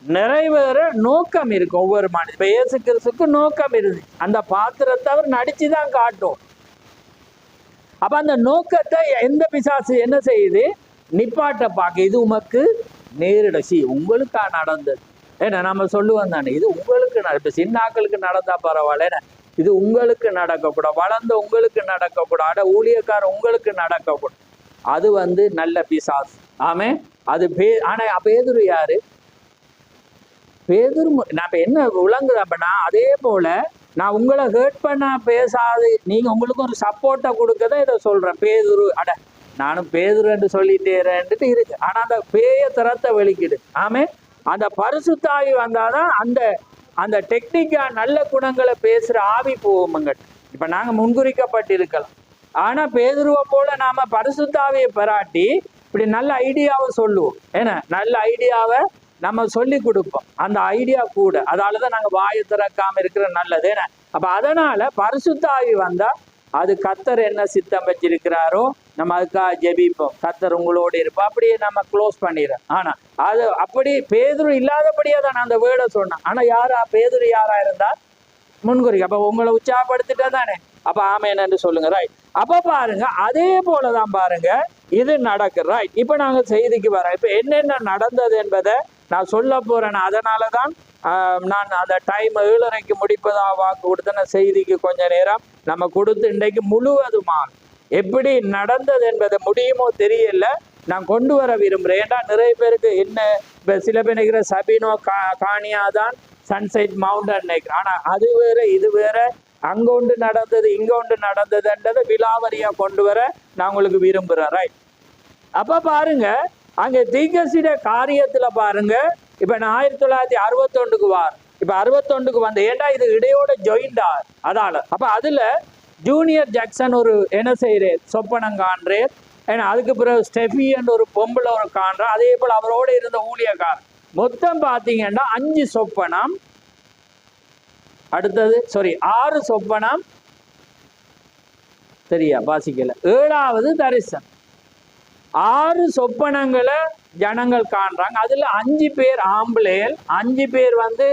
நிறைவேற நோக்கம் இருக்கு ஒவ்வொரு மனிதன். இப்ப இயேசு கிறிஸ்துக்கு நோக்கம் இருக்கு. அந்த பாத்திரத்தை அவர் நடிச்சுதான் காட்டும். அப்ப அந்த நோக்கத்தை எந்த பிசாசு என்ன செய்யுது? நிப்பாட்ட பார்க்க. இது உமக்கு நேரிடசி, உங்களுக்கா நடந்தது. ஏன்னா நம்ம சொல்லுவோம் தானே, இது உங்களுக்கு இப்ப சின்னாக்களுக்கு நடந்தா பரவாயில்ல, இது உங்களுக்கு நடக்கக்கூடாது, வளர்ந்த உங்களுக்கு நடக்கக்கூடாது, ஊழியக்காரர் உங்களுக்கு நடக்கக்கூடாது. அது வந்து நல்ல பிசாசு. ஆமே. அது ஆனா பேதுரு யாரு? பேதுரு நான் இப்ப என்ன விளங்குது அப்படின்னா, அதே போல நான் உங்களை ஹேர்ட் பண்ண பேசாது, நீங்க உங்களுக்கு ஒரு சப்போர்ட்டை கொடுக்கதான் இதை சொல்றேன். பேதுரு அட நானும் பேதுருன்னு சொல்லிட்டேறேன்ட்டு இருக்கு. ஆனா அந்த பேய திறத்தை வெளிக்கிடு. ஆமே. அந்த பரிசுத்தாவி வந்தாதான் அந்த அந்த டெக்னிக்கா நல்ல குணங்களை பேசுற ஆவி போவோமுங்க. இப்ப நாங்க முன்குறிக்கப்பட்டிருக்கலாம். ஆனா பேதுருவை போல நாம பரிசுத்தாவியை பெறாட்டி இப்படி நல்ல ஐடியாவை சொல்லுவோம். ஏன்னா நல்ல ஐடியாவை நம்ம சொல்லி கொடுப்போம். அந்த ஐடியா கூட, அதாலதான் நாங்க வாயை திறக்காம இருக்கிற நல்லது. ஏன்னா அப்ப அதனால பரிசுத்தாவி வந்தா அது கர்த்தர் என்ன சித்தம் வச்சிருக்கிறாரோ நம்ம அதுக்காக ஜெபிப்போம். கர்த்தர் உங்களோடு இருப்போம். அப்படியே நம்ம க்ளோஸ் பண்ணிடுறோம். ஆனா அது அப்படி பேதுரு இல்லாதபடியே தான் நான் அந்த வேர்டை சொன்னேன். ஆனா யாரா பேதுரு யாரா இருந்தா முன்குறிக்கு. அப்ப உங்களை உற்சாகப்படுத்திட்டே தானே. அப்ப ஆமேன்னு சொல்லுங்க. ரைட். அப்ப பாருங்க அதே போலதான் பாருங்க இது நடக்கு. ரைட். இப்ப நாங்க செய்திக்கு வரோம். இப்ப என்னென்ன நடந்தது என்பதை நான் சொல்ல போறேன். அதனாலதான் நான் அந்த டைம் 7:30 முடிப்பதா வாக்கு கொடுத்தன. செய்திக்கு கொஞ்ச நேரம் நம்ம கொடுத்து இன்றைக்கு முழுவதுமாக எப்படி நடந்தது என்பதை முடியுமோ தெரியல நான் கொண்டு வர விரும்புறேன். ஏன்னா நிறைய பேருக்கு என்ன இப்ப சில பேர் நினைக்கிற சபினோ காணியாதான் சன்செட் மவுண்டன். ஆனா அது வேற இது வேற. அங்க ஒன்று நடந்தது இங்க ஒன்று நடந்ததுன்றதை விலாவரியா கொண்டு வர நான் உங்களுக்கு விரும்புறேன். ரைட். அப்ப பாருங்க அங்க தீர்க்கதரிசிட காரியத்துல பாருங்க. இப்ப நான் 1961 வார். இப்ப 61 வந்த ஏண்டா இது இடையோட ஜாயிண்ட் ஆர். அதால அப்ப அதுல ஜூனியர் ஜாக்சன் ஒரு என்ன செய்யறேன் சொப்பனம் காண்றேன். ஏன்னா அதுக்கு பிறகு ஸ்டெஃபின்னு ஒரு பொம்பளை ஒரு காண்ற. அதே போல அவரோட இருந்த ஊழியக்காரர் மொத்தம் பாத்தீங்கன்னா 5 சொப்பனம். அடுத்தது 6 சொப்பனம். சரியா வாசிக்கல. 7வது தரிசனம். 6 சொப்பனங்களை ஜனங்கள் காண்றாங்க. அதுல 5 பேர் ஆம்பளையல், 5 பேர் வந்து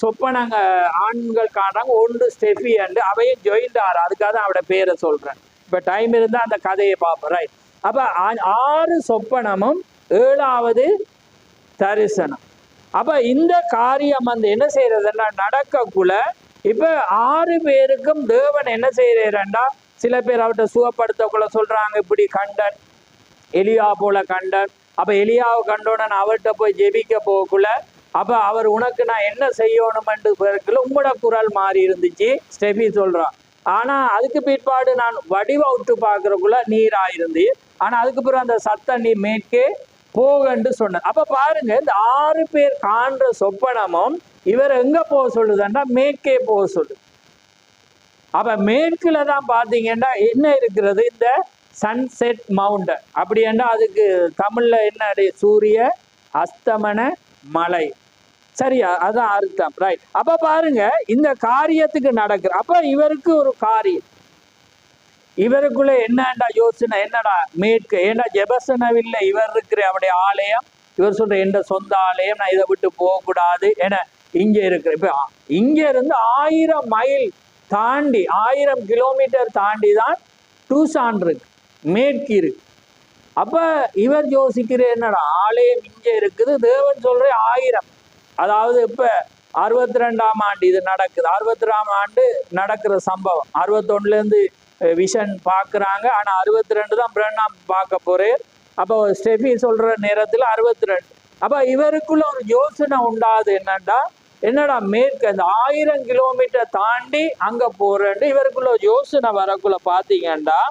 சொப்பனங்க ஆண்கள் காண்றாங்க. 1 ஸ்டெஃபி அண்டு அவையும் ஜாயிண்ட் ஆறு. அதுக்காக தான் அவட பேரை சொல்றேன். இப்ப டைம் இருந்தா அந்த கதையை பார்ப்போம். ரைட். அப்ப 6 சொப்பனமும் 7வது தரிசனம். அப்ப இந்த காரியம் வந்து என்ன செய்யறதுன்னா நடக்கக்குள்ள இப்ப 6 பேருக்கும் தேவன் என்ன செய்யறா, சில பேர் அவர்கிட்ட சுகப்படுத்தக்குள்ள சொல்றாங்க இப்படி கண்டன் எலியா போல கண்டன். அப்ப எலியாவை கண்டோன்னு அவர்கிட்ட போய் ஜெபிக்க போகக்குள்ள அப்ப அவர் உனக்கு நான் என்ன செய்யணும்னு பிறகுல உங்களோட குரல் மாறி இருந்துச்சு ஸ்டெஃபி சொல்றான். ஆனா அதுக்கு பிற்பாடு நான் வடிவ விட்டு பாக்குறக்குள்ள நீராயிருந்து. ஆனா அதுக்கு பிறகு அந்த சத்தம் நீ மேற்கே போகன்னு சொன்ன. அப்ப பாருங்க இந்த 6 பேர் காண்ற சொப்பனமும் இவர் எங்க போக சொல்லுதுன்னா மேற்கே போக சொல்லு. அப்ப மேற்குல தான் பாத்தீங்கன்னா என்ன இருக்கிறது, இந்த சன்செட் மவுண்டன். அப்படி என்ன அதுக்கு தமிழ்ல என்ன சூரிய அஸ்தமன மலை. சரியா, அதான் அர்த்தம். ரைட். அப்ப பாருங்க இந்த காரியத்துக்கு நடக்குற. அப்ப இவருக்கு ஒரு காரியம், இவருக்குள்ள என்னடா யோசனை, என்னடா மேற்கு. ஏன்னா ஜெபசனவில்லை இவர் இருக்கிற அவருடைய ஆலயம். இவர் சொல்ற எந்த சொந்த ஆலயம், நான் இதை விட்டு போகக்கூடாது. ஏன்னா இங்க இருக்கிற இப்ப இங்க இருந்து 1000 மைல் தாண்டி 1000 கிலோமீட்டர் தாண்டி தான் டூசான் இருக்கு, மேற்கு இருக்கு. அப்ப இவர் யோசிக்கிற என்னடா ஆலயம் இங்க இருக்குது, தேவன் சொல்ற 1000. அதாவது இப்ப 62ஆம் ஆண்டு இது நடக்குது. 62ஆம் ஆண்டு நடக்கிற சம்பவம். 61ல இருந்து விஷன் பாக்குறாங்க. ஆனா 62 தான் பிரண்ணாம் பார்க்க போறேன். அப்போ ஸ்டெஃபி சொல்ற நேரத்துல 62. அப்ப இவருக்குள்ள ஒரு யோசனை உண்டாது என்னடா மேற்கு அந்த 1000 கிலோமீட்டர் தாண்டி அங்க போறேன். இவருக்குள்ள யோசனை வரக்குள்ள பாத்தீங்கன்னா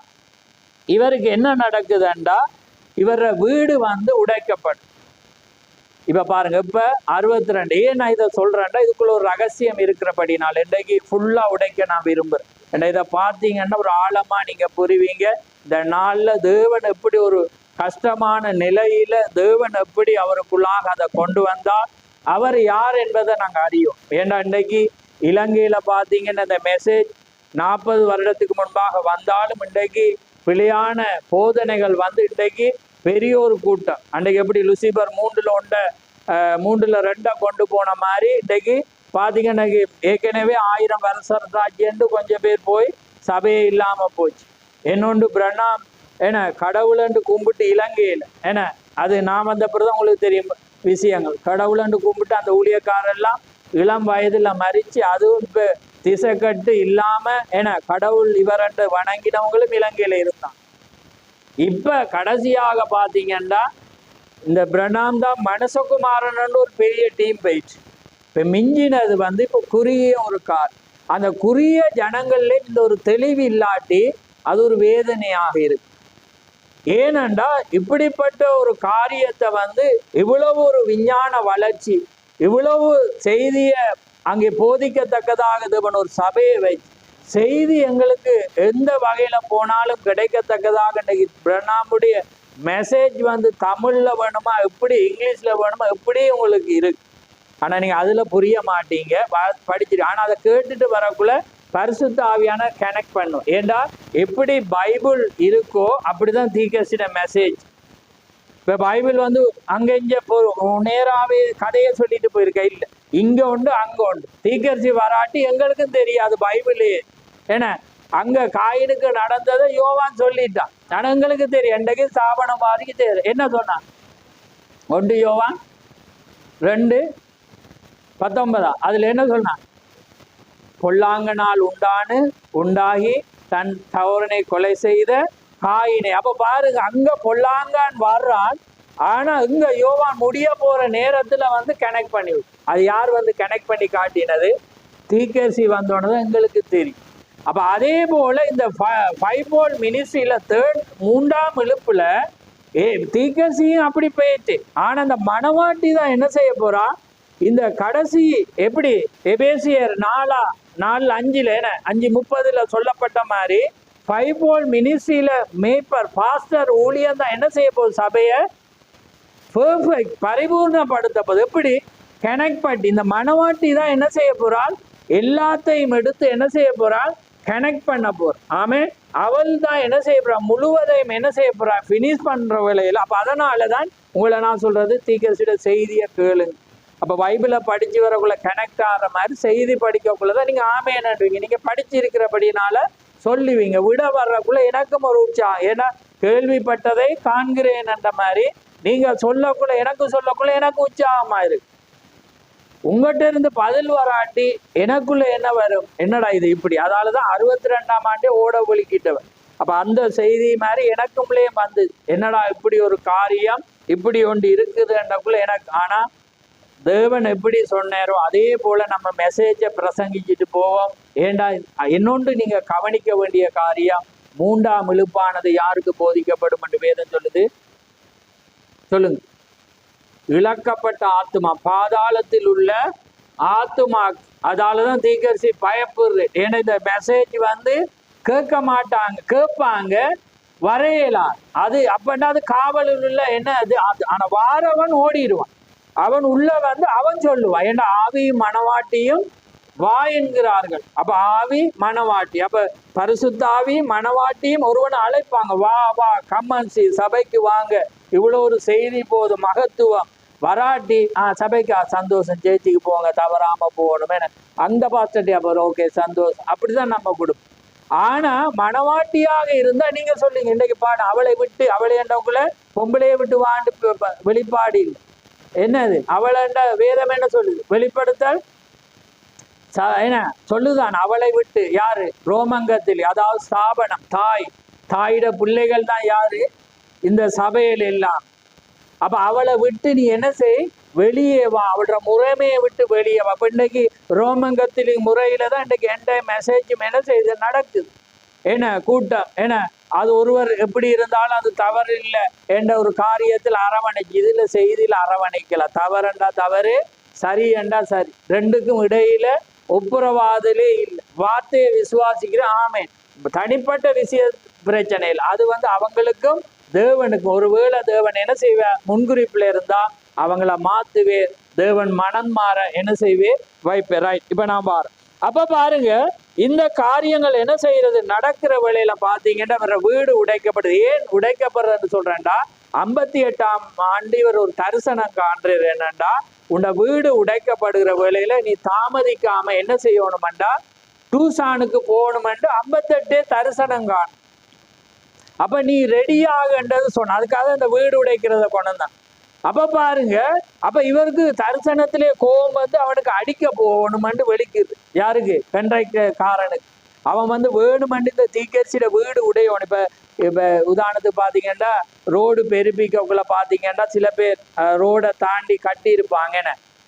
இவருக்கு என்ன நடக்குதுண்டா, இவர வீடு வந்து உடைக்கப்படும். இப்ப பாருங்க இப்ப 62. ஏன் நான் இதை சொல்றேன்டா, இதுக்குள்ள ஒரு ரகசியம் இருக்கிறபடினால இன்றைக்கு ஃபுல்லா உடைக்க நான் விரும்புறேன். இதை பார்த்தீங்கன்னா ஒரு ஆழமா நீங்க புரிவீங்க. இந்த நாள்ல தேவன் எப்படி ஒரு கஷ்டமான நிலையில தேவன் எப்படி அவருக்குள்ளாக அதை கொண்டு வந்தார், அவர் யார் என்பதை நாங்க அறியோம். ஏன்னா இன்றைக்கு இலங்கையில பாத்தீங்கன்னா இந்த மெசேஜ் 40 வருடத்துக்கு முன்பாக வந்தாலும் இன்றைக்கு பிழையான போதனைகள் வந்து இன்றைக்கு பெரிய ஒரு கூட்டம். அன்றைக்கு எப்படி லுசிபர் 3ல் 2 கொண்டு போன மாதிரி இன்றைக்கு பாத்தீங்கன்னா ஏற்கனவே 1000 வருஷம் ராஜ்யன்னு கொஞ்சம் பேர் போய் சபையே இல்லாம போச்சு. என்னொன்று பிரணாம் ஏன்னா கடவுளண்டு கும்பிட்டு இலங்கையில் ஏன்னா அது நான் வந்த பிறகு உங்களுக்கு தெரியும் விஷயங்கள். கடவுளண்டு கும்பிட்டு அந்த ஊழியக்காரெல்லாம் இளம் வயதுல மறிச்சு அதுவும் இப்ப திசை கட்டு இல்லாம ஏன்னா கடவுள் இவரண்டு வணங்கினவங்களும் இலங்கையில இருந்தான். இப்ப கடைசியாக பாத்தீங்கன்னா இந்த பிரணாம் தான் மனசகுமாரன் ஒரு பெரிய டீம் போயிடுச்சு. இப்ப மிஞ்சினது வந்து இப்போ குறுகிய ஒரு கார். அந்த குறுகிய ஜனங்கள்ல இந்த ஒரு தெளிவு இல்லாட்டி அது ஒரு வேதனையாக இருக்கு. ஏனென்றா இப்படிப்பட்ட ஒரு காரியத்தை வந்து இவ்வளவு ஒரு விஞ்ஞான வளர்ச்சி, இவ்வளவு செய்திய அங்கே போதிக்கத்தக்கதாக தேவன் ஒரு சபையை வச்சு செய்தி எங்களுக்கு எந்த வகையில போனாலும் கிடைக்கத்தக்கதாக இன்னைக்கு பிரணாமுடைய மெசேஜ் வந்து தமிழ்ல வேணுமா, எப்படி இங்கிலீஷ்ல வேணுமா, எப்படி உங்களுக்கு இருக்கு. ஆனா நீங்க அதுல புரிய மாட்டீங்க, படிச்சிரு. ஆனா அதை கேட்டுட்டு வரக்குள்ள பரிசுத்த ஆவியான கனெக்ட் பண்ணும். ஏண்டா எப்படி பைபிள் இருக்கோ அப்படிதான் தீர்க்கதரிசியோட மெசேஜ். இப்ப பைபிள் வந்து அங்க இங்க நேராவே கதையை சொல்லிட்டு போயிருக்க இல்ல, இங்க உண்டு அங்க உண்டு. தீர்க்கதரிசி வராட்டி எங்களுக்கும் தெரியாது பைபிளே. ஏன்னா அங்க காயினுக்கு நடந்ததை யோவான் சொல்லிட்டான், ஆனா எங்களுக்கு தெரியும். இன்றைக்கு ஸ்தாபனம் வாதிக்கு தெரியும். என்ன சொன்னான்? 1 யோவான் 2:19 அதுல என்ன சொன்னான்? பொல்லாங்கனால் உண்டாகி தன் சகோதரனை கொலை செய்த காயினை. அப்ப பாருங்க, அங்க பொல்லாங்கான் வர்றான், ஆனா இங்க யோவான் முடிய போற நேரத்துல வந்து கனெக்ட் பண்ணி, அது யார் வந்து கனெக்ட் பண்ணி காட்டினது? தீர்க்கதரிசி வந்தோன்னு எங்களுக்கு தெரியும். அப்ப அதே போல இந்த 5-fold மினிஸ்ட்ரியில 3ஆம் இழுப்புல தீர்க்கதரிசியும் அப்படி போயிட்டு, ஆனா அந்த மணவாட்டி தான் என்ன செய்ய போறா? இந்த கடைசி எப்படி எபேசியர் 4:5 5:30 சொல்லப்பட்ட மாதிரி 5-fold மினிஸ்ட்ரியில மேய்ப்பர் பாஸ்டர் ஊழியம் தான் என்ன செய்ய போகுது? சபையை பெர்ஃபெக்ட் பரிபூர்ணப்படுத்த போகுது. எப்படி கனெக்ட் பண்ணி இந்த மணவாட்டி தான் என்ன செய்ய போறாள்? எல்லாத்தையும் எடுத்து என்ன செய்ய போறாள்? கனெக்ட் பண்ண போற. ஆமே, அவள் தான் என்ன செய்ய போறா? முழுவதையும் என்ன செய்ய போறா? ஃபினிஷ் பண்ற வேலையில். அப்ப அதனாலதான் உங்களை நான் சொல்றது, தீர்க்கதரிசியோட செய்தியை கேளுங்க. அப்ப பைபிளை படிச்சு வரக்குள்ள கனெக்ட் ஆகிற மாதிரி செய்தி படிக்கக்குள்ளதான் நீங்க ஆமே என்னன்றீங்க. நீங்க படிச்சிருக்கிறபடினால சொல்லுவீங்க. விட வர்றக்குள்ள எனக்கும் ஒரு உற்சாகம். ஏன்னா கேள்விப்பட்டதை காண்கிறேன் என்ற மாதிரி நீங்க சொல்லக்குள்ள எனக்கு உற்சாகமா இருக்கு. உங்ககிட்ட இருந்து பதில் வராட்டி எனக்குள்ள என்ன வரும்? என்னடா இது இப்படி? அதாலதான் 62ஆம் ஆண்டே ஓட ஒலிக்கிட்டவன். அப்ப அந்த செய்தி மாதிரி எனக்குள்ளே வந்து என்னடா இப்படி ஒரு காரியம் இப்படி ஒன்று இருக்குது என்றக்குள்ள எனக்கு. ஆனா தேவன் எப்படி சொன்னாரோ அதே போல நம்ம மெசேஜை பிரசங்கிச்சுட்டு போவோம். ஏண்டா இன்னொன்று நீங்க கவனிக்க வேண்டிய காரியம், 3ஆம் இழுப்பானது யாருக்கு போதிக்கப்படும் என்று வேதம் சொல்லுது? சொல்லுங்க. இழக்கப்பட்ட ஆத்துமா, பாதாளத்தில் உள்ள ஆத்துமா. அதாலதான் தீர்க்கதரிசி பயப்படுது. ஏன்னா இந்த மெசேஜ் வந்து கேட்க மாட்டாங்க, கேட்பாங்க வரையலாம். அது அப்படின்னா அது காவலில் உள்ள என்ன அது. ஆனா வாரவன் ஓடிடுவான், அவன் உள்ள வந்து அவன் சொல்லுவான். ஏன்னா ஆவியும் மணவாட்டியும் வா என்கிறார்கள். அப்ப ஆவி மணவாட்டி, அப்ப பரிசுத்த ஆவி மணவாட்டியும் ஒருவனை அழைப்பாங்க, வா வா கம்மன்சி சபைக்கு வாங்க, இவ்வளவு ஒரு செய்தி போது மகத்துவம். வராட்டி சபைக்கு சந்தோஷம், சேர்ச்சிக்கு போங்க, தவறாம போகணும். அந்த பாஸ்டர்ட்டி அப்புறம் ஓகே சந்தோஷம், அப்படிதான் நம்ம கொடுப்போம். ஆனா மணவாட்டியாக இருந்தா நீங்க சொல்லுங்க, இன்னைக்கு பாடு அவளை விட்டு, அவளை என்றவங்கள பொம்பளையை விட்டு வாண்டு வெளிப்பாடு இல்லை. என்னது அவளை வேதம் என்ன சொல்லுது? வெளிப்படுத்தல் என்ன சொல்லுதான்? அவளை விட்டு யாரு? ரோமங்கத்தில், அதாவது ஸ்தாபனம், தாயிட பிள்ளைகள் தான் யாரு? இந்த சபையில் எல்லாம். அப்ப அவளை விட்டு நீ என்ன செய்? வெளியே வா, அவளோட முறைமையை விட்டு வெளியே வா. அப்ப இன்னைக்கு ரோமங்கத்தில் முறையில தான் இன்னைக்கு எந்த மெசேஜும் என்ன செய்து நடக்குது. என்ன கூட்டம், என்ன அது ஒருவர் எப்படி இருந்தாலும் அது தவறு இல்லை என்ற ஒரு காரியத்தில் அரவணைக்கு, இதுல செய்தியில அரவணைக்கலாம். தவறுண்டா தவறு, சரி என்றா சரி, ரெண்டுக்கும் இடையில ஒப்புரவாதலே இல்லை. வார்த்தையை விசுவாசிக்கிற ஆமே, தனிப்பட்ட விஷய பிரச்சனை இல்லை. அது வந்து அவங்களுக்கும் தேவனுக்கும். ஒருவேளை தேவன் என்ன செய்வார்? முன்குறிப்புல இருந்தா அவங்கள மாத்துவே, தேவன் மனம் மாற என்ன செய்வே வைப்பே. ரைட், இப்ப நான் பாரு. அப்ப பாருங்க, இந்த காரியங்கள் என்ன செய்யறது? நடக்கிற வேளையில பாத்தீங்கன்னா வீடு உடைக்கப்படுது. ஏன் உடைக்கப்படுறதுன்னு சொல்றேன்டா, 58ஆம் ஆண்டு இவர் ஒரு தரிசனம் காண்றது. என்னண்டா, உண்ட வீடு உடைக்கப்படுகிற வேளையில நீ தாமதிக்காம என்ன செய்யணும்டா, டூசானுக்கு போகணுமென்று 58 தரிசனம் காணும். அப்ப நீ ரெடியாகன்றது சொன்ன, அதுக்காக இந்த வீடு உடைக்கிறத கொண்டுதான். அப்ப பாருங்க, அப்ப இவருக்கு தரிசனத்திலே கோபம் வந்து அவனுக்கு அடிக்க போகணுமென்று வெளிக்குது. யாருக்கு? பெண்டைக்காரனுக்கு. அவன் வந்து வேணுமென்று இந்த தீர்க்கதரிசியோட வீடு உடையவன். இப்ப இப்ப உதாரணத்துக்கு பாத்தீங்கன்னா ரோடு பெருப்பிக்கக்குள்ள பாத்தீங்கன்னா சில பேர் ரோடை தாண்டி கட்டி இருப்பாங்க,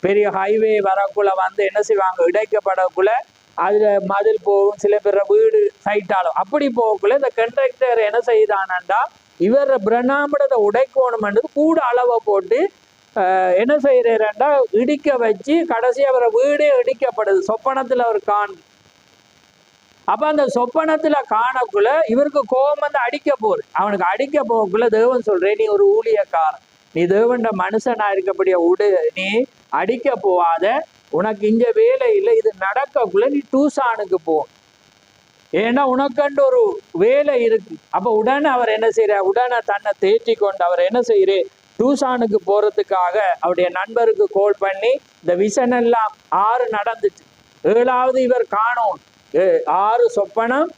பெரிய ஹைவே வரக்குள்ள வந்து என்ன செய்வாங்க, இடைக்கப்படக்குள்ள அதுல மதில் போகும், சில பேர் வீடு சைட் ஆளும், அப்படி போகக்குள்ள இந்த கண்ட்ராக்டர் என்ன செய்தானண்டா இவர் பிரண்ணாம்படத்தை உடைக்கணும்ன்றது கூட அளவை போட்டு என்ன செய்யறா இடிக்க வச்சு கடைசி அவரை வீடே இடிக்கப்படுது சொப்பனத்துல அவர் காண். அப்ப அந்த சொப்பனத்துல காணக்குள்ள இவருக்கு கோபம் வந்து அடிக்க போகுது. அவனுக்கு அடிக்க போகக்குள்ள தேவன் சொல்றேன், நீ ஒரு ஊழியக்காரன், நீ தேவன்ட மனுஷனா இருக்கப்படிய உடு, நீ அடிக்க போவாத, உனக்கு இங்க வேலை இல்லை, இது நடக்கக்குள்ள நீ டூசானுக்கு போ, ஏன்னா உனக்கண்டு ஒரு வேலை இருக்கு. அப்ப உடனே அவர் என்ன செய்யற, உடனே தன்னை தேற்றி கொண்டு அவர் என்ன செய்யறே, டூசானுக்கு போறதுக்காக அவருடைய நண்பருக்கு கோல் பண்ணி இந்த விஷன் எல்லாம் 6 நடந்துச்சு, 7வது இவர் காணோம், 6 சொப்பனம்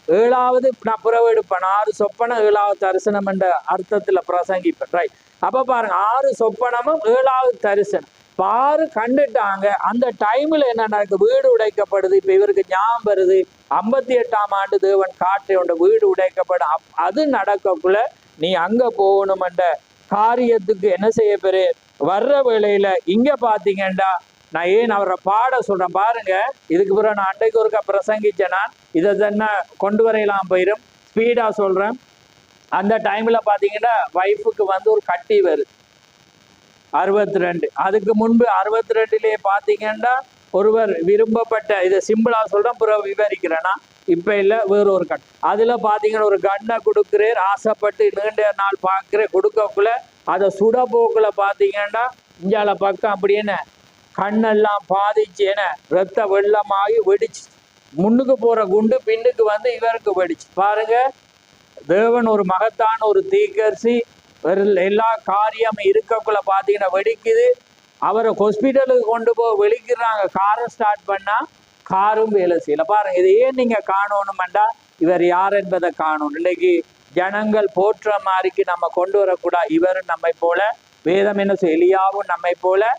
7வது நான் புறவு எடுப்பேன், 6 சொப்பனம் 7வது தரிசனம் என்ற அர்த்தத்துல பிரசங்கிப்பேன், ரைட். அப்ப பாருங்க 6 சொப்பனமும் 7வது தரிசனம் 6 கண்டுட்டாங்க. அந்த டைம்ல என்ன நடக்கு, வீடு உடைக்கப்படுது. இப்ப இவருக்கு ஞாபகம் வருது 58ஆம் ஆண்டு தேவன் காற்றை வீடு உடைக்கப்படும், அது நடக்கக்குள்ள நீ அங்க போகணுமென்ற காரியத்துக்கு என்ன செய்ய பெரு வர்ற வேளையில இங்க பாத்தீங்கன்னா நான் ஏன் அவரை பாட சொல்றேன் பாருங்க. இதுக்கு பிறகு நான் அன்றைக்கு ஒருக்கா பிரசங்கிச்சேன், நான் இதை தானே கொண்டு வரையலாம் போயிடும், ஸ்பீடா சொல்றேன். அந்த டைம்ல பாத்தீங்கன்னா வைஃபுக்கு வந்து ஒரு கட்டி வருது 62. அதுக்கு முன்பு 62லயே பாத்தீங்கன்னா ஒருவர் விரும்பப்பட்ட, இதை சிம்பிளா சொல்றேன் பிறகு விவரிக்கிறேன்னா, இப்ப இல்ல வேற ஒரு கண், அதுல பாத்தீங்கன்னா ஒரு கண்ணை கொடுக்குறேன், ஆசைப்பட்டு நீண்ட நாள் பார்க்கிறேன், கொடுக்கக்குள்ள அதை சுட போக்குல பாத்தீங்கன்னா இஞ்சால பக்கம் அப்படின்னு கண்ணெல்லாம் பாதிச்சு என ரத்த வெள்ளமாகி வெடிச்சு, முன்னுக்கு போற குண்டு பின்னுக்கு வந்து இவருக்கு வெடிச்சு. பாருங்க, தேவன் ஒரு மகத்தான ஒரு தீக்கர்சி, எல்லா காரியம் இருக்கக்குள்ள பாத்தீங்கன்னா வெடிக்குது. அவரை ஹாஸ்பிட்டலுக்கு கொண்டு போய் வெளிக்கிறாங்க, காரும் ஸ்டார்ட் பண்ணா காரும் வேலை செய்யல. பாருங்க, இதை ஏன் நீங்க காணணும்டா, இவர் யார் என்பதை காணணும். இன்னைக்கு ஜனங்கள் போற்ற மாதிரிக்கு நம்ம கொண்டு வரக்கூடாது. இவரும் நம்மை போல, வேதம் என்ன செய்ய, எலியாவும் நம்மை போல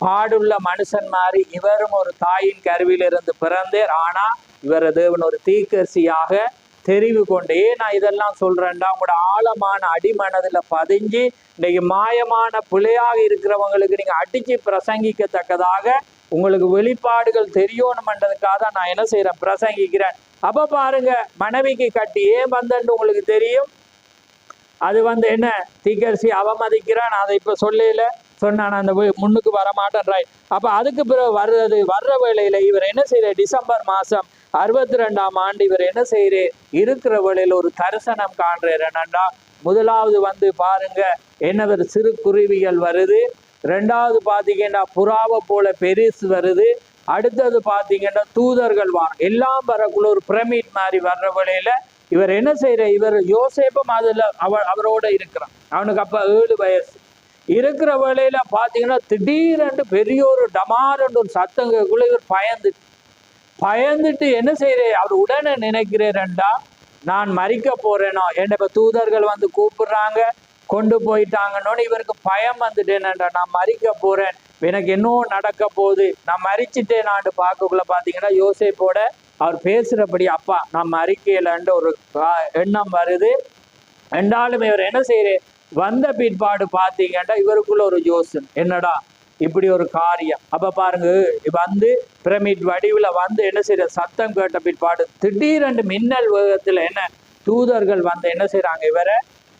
பாடுள்ள மனுஷன் மாதிரி இவரும் ஒரு தாயின் கருவிலிருந்து பிறந்தேர். ஆனா இவர் தேவன் ஒரு தீக்கர்சியாக தெரிவு கொண்டே. நான் இதெல்லாம் சொல்றேன்டா, உங்களோட ஆழமான அடிமனதுல பதிஞ்சு இன்னைக்கு மாயமான பிள்ளையாக இருக்கிறவங்களுக்கு நீங்க அடிச்சு பிரசங்கிக்கத்தக்கதாக உங்களுக்கு வெளிப்பாடுகள் தெரியணும்ன்றதுக்காக நான் என்ன செய்யறேன், பிரசங்கிக்கிறேன். அப்ப பாருங்க, மனைவிக்கு கட்டி ஏன் வந்தன்னு உங்களுக்கு தெரியும். அது வந்து என்ன, தீக்கர்சி அவமதிக்கிறான், அதை இப்ப சொல்லல, சொன்னான் அந்த முன்னுக்கு வரமாட்டேன், ரைட். அப்ப அதுக்கு பிறகு வர்ற வேளையில இவர் என்ன செய்யற, டிசம்பர் மாசம் 62ஆம் ஆண்டு இவர் என்ன செய்யறே, இருக்கிற வேளையில ஒரு தரிசனம் காண்றார். என்னண்டா, முதலாவது வந்து பாருங்க என்ன சிறு குருவிகள் வருது, 2வது பாத்தீங்கன்னா புறாவை போல பெருசு வருது, அடுத்தது பாத்தீங்கன்னா தூதர்கள் வாரம், எல்லாம் வரக்குள்ள ஒரு பிரமிட் மாதிரி வர்ற வேளையில இவர் என்ன செய்யற, இவர் யோசேப்பும் அதுல அவரோட இருக்கிறான். அவனுக்கு அப்ப 7 வயசு இருக்கிற வேளையில பாத்தீங்கன்னா திடீரென்று பெரிய ஒரு டமாரென்று ஒரு சத்தங்களுக்குள்ள இவர் பயந்துட்டு என்ன செய்யற, அவர் உடனே நினைக்கிறேன்டா, நான் மறிக்க போறேனோ, என்ன தூதர்கள் வந்து கூப்பிடுறாங்க, கொண்டு போயிட்டாங்கன்னு இவருக்கு பயம் வந்துட்டேன்டா, நான் மறிக்க போறேன், எனக்கு இன்னும் நடக்க போகுது, நான் மறிச்சுட்டேன். நான் பார்க்கக்குள்ள பாத்தீங்கன்னா யோசேப்போட அவர் பேசுறபடி அப்பா நான் மறிக்கலன்ற ஒரு எண்ணம் வருது. ரெண்டாலும் இவர் என்ன செய்யற, வந்த பிற்பாடு பாத்தீங்கன்னா இவருக்குள்ள ஒரு யோசனை, என்னடா இப்படி ஒரு காரியம். அப்ப பாருங்க, வந்து பிரமிட் வடிவுல வந்து என்ன செய்யற, சத்தம் கேட்ட பிற்பாடு திடீரென்று மின்னல் வேகத்துல என்ன தூதர்கள் வந்து என்ன செய்யறாங்க, இவரை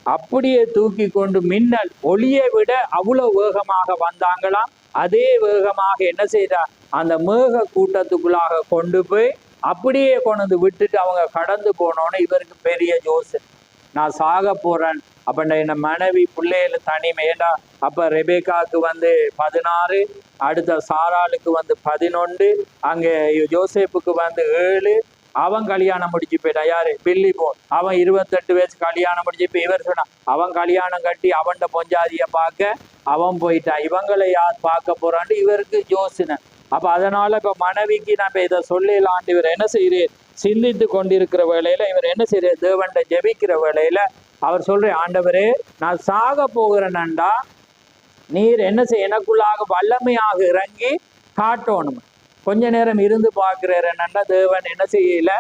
அப்படியே தூக்கி கொண்டு மின்னல் ஒளியை விட அவ்வளவு வேகமாக வந்தாங்களாம். அதே வேகமாக என்ன செய்யறா, அந்த மேக கூட்டத்துக்குள்ளாக கொண்டு போய் அப்படியே கொண்டு விட்டுட்டு அவங்க கடந்து போனோன்னு இவருக்கு பெரிய யோசனை, நான் சாக போறேன். அப்ப என்ன மனைவி பிள்ளைகள் தனிமையேண்டா. அப்ப ரெபேக்காவுக்கு வந்து 16, அடுத்த சாராளுக்கு வந்து 11, அங்கே யோசேப்புக்கு வந்து 7. அவன் கல்யாணம் முடிச்சு போயிட்டான். யாரு, பில்லி போன். அவன் 28 வயசு கல்யாணம் முடிச்சு. இப்ப இவர் சொன்னான், அவன் கல்யாணம் கட்டி அவன்கிட்ட பொஞ்சாதிய பார்க்க அவன் போயிட்டான், இவங்களை யார் பார்க்க போறான்னு இவருக்கு யோசனை. அப்ப அதனால இப்ப மனைவிக்கு நான் இதை சொல்லலாண்டு இவர் என்ன செய்யறேன், சிந்தித்து கொண்டிருக்கிற வேளையில இவர் என்ன செய்யறாரு, தேவன்ட ஜெபிக்கிற வேளையில அவர் சொல்ற, ஆண்டவரே நான் சாக போகிறேன்டா, நீர் என்ன செய்ய, எனக்குள்ளாக வல்லமையாக இறங்கி காட்டணும். கொஞ்ச நேரம் இருந்து பார்க்கிறார். என்னன்னா தேவன் என்ன செய்யல,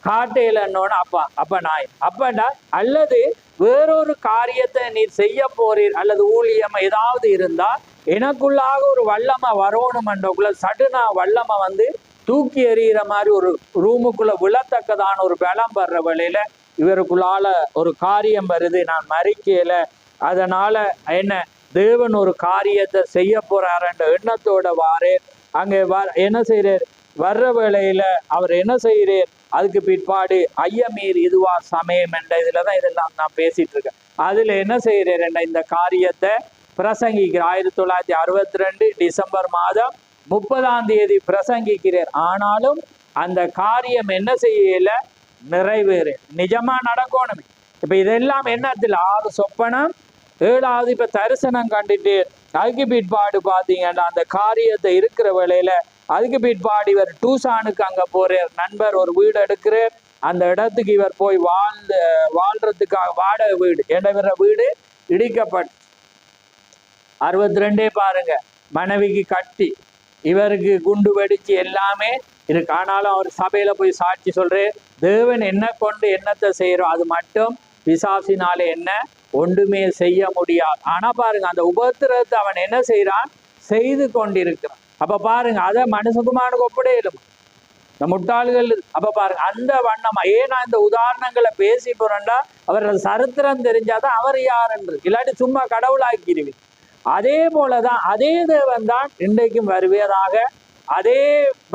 காட்டையிலன்னோன்னு அப்பா நாய் அப்படா அல்லது வேறொரு காரியத்தை நீ செய்ய போறீர் அல்லது ஊழியம் ஏதாவது இருந்தா எனக்குள்ளாக ஒரு வல்லமை வரணுமென்றக்குள்ள சடுனா வல்லமை வந்து தூக்கி எறிகிற மாதிரி ஒரு ரூமுக்குள்ள விழத்தக்கதான ஒரு பலம் வர்ற வேளையில இவருக்குள்ளால ஒரு காரியம் வருது, நான் மறிக்கல, அதனால என்ன தேவன் ஒரு காரியத்தை செய்ய போறாருன்ற எண்ணத்தோட வாரு அங்கே என்ன செய்யறார் வர்ற வேளையில அவர் என்ன செய்யறார் அதுக்கு பிற்பாடு ஐயமீர் இதுவா சமயம் என்ற இதுலதான் இதெல்லாம் நான் பேசிட்டு இருக்கேன். அதுல என்ன செய்யறார் என்ற இந்த காரியத்தை பிரசங்கிக்கிறார். 1962 டிசம்பர் மாதம் 30 பிரசங்கிக்கிறார். ஆனாலும் அந்த காரியம் என்ன செய்யல நிறைவேறு நிஜமா நடக்கணுமே. இப்ப இதெல்லாம் என்னத்துல 6 சொப்பனம் 7வது இப்ப தரிசனம் கண்டுட்டு அதுக்கு பிற்பாடு பாத்தீங்கன்னா அந்த காரியத்தை இருக்கிற வேளையில அதுக்கு பிற்பாடு இவர் டூசானுக்கு அங்க போறார். நண்பர் ஒரு வீடு எடுக்கிறார். அந்த இடத்துக்கு இவர் போய் வாழ்றதுக்காக வாடகை வீடு என்ற வீடு இடிக்கப்பட்டு 62 பாருங்க மனைவிக்கு கட்டி இவருக்கு குண்டு வெடிச்சு எல்லாமே இருக்கு. ஆனாலும் அவர் சபையில போய் சாட்சி சொல்றேன், தேவன் என்ன கொண்டு என்னத்தை செய்யறோம் அது மட்டும் பிசாசினாலே என்ன ஒன்றுமே செய்ய முடியாது. ஆனா பாருங்க அந்த உபத்திரத்தை அவன் என்ன செய்யறான் செய்து கொண்டிருக்கிறான். அப்ப பாருங்க அதை மனுஷகுமாரனுக்கு ஒப்படையிலும் இந்த முட்டாள்கள். அப்ப பாருங்க அந்த வண்ணமா ஏன்னா இந்த உதாரணங்களை பேசி போறேன்டா அவர்கள் சரித்திரம் தெரிஞ்சாதான் அவர் யாருன்று, இல்லாட்டி சும்மா கடவுளாக்கிடுவீங்க. அதே போலதான் அதே தேவன் தான் இன்றைக்கும் வருவதாக அதே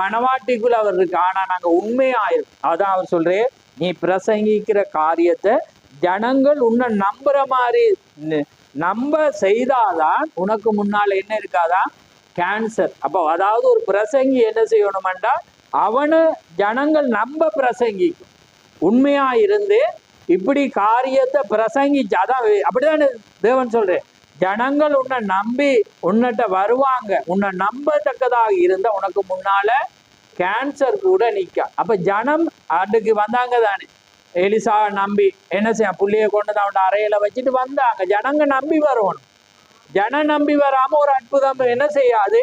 மனவாட்டிக்குள்ள அவர் இருக்கு. ஆனா நாங்க உண்மையாயிரும். அதான் அவர் சொல்றேன், நீ பிரசங்கிக்கிற காரியத்தை ஜனங்கள் உன்னை நம்புற மாதிரி நம்ப செய்தாதான் உனக்கு முன்னால என்ன இருக்காதான் கேன்சர். அப்போ அதாவது ஒரு பிரசங்கி என்ன செய்யணும்டா அவனை ஜனங்கள் நம்ப பிரசங்கிக்கும். உண்மையா இருந்து இப்படி காரியத்தை பிரசங்கிச்சு அதான் அப்படிதான் தேவன் சொல்றேன், ஜனங்கள் உன்னை நம்பி உன்னிட்ட வருவாங்க, உன்னை நம்பத்தக்கதாக இருந்த உனக்கு முன்னால கேன்சர் கூட நிக்க. அப்ப ஜனம் அதுக்கு வந்தாங்க தானே, எலிசா நம்பி என்ன செய்ய புள்ளைய கொண்டு தான் அவன் அறையில வச்சுட்டு வந்தாங்க. ஜனங்க நம்பி வரணும். ஜனம் நம்பி வராம ஒரு அற்புதம் என்ன செய்யாது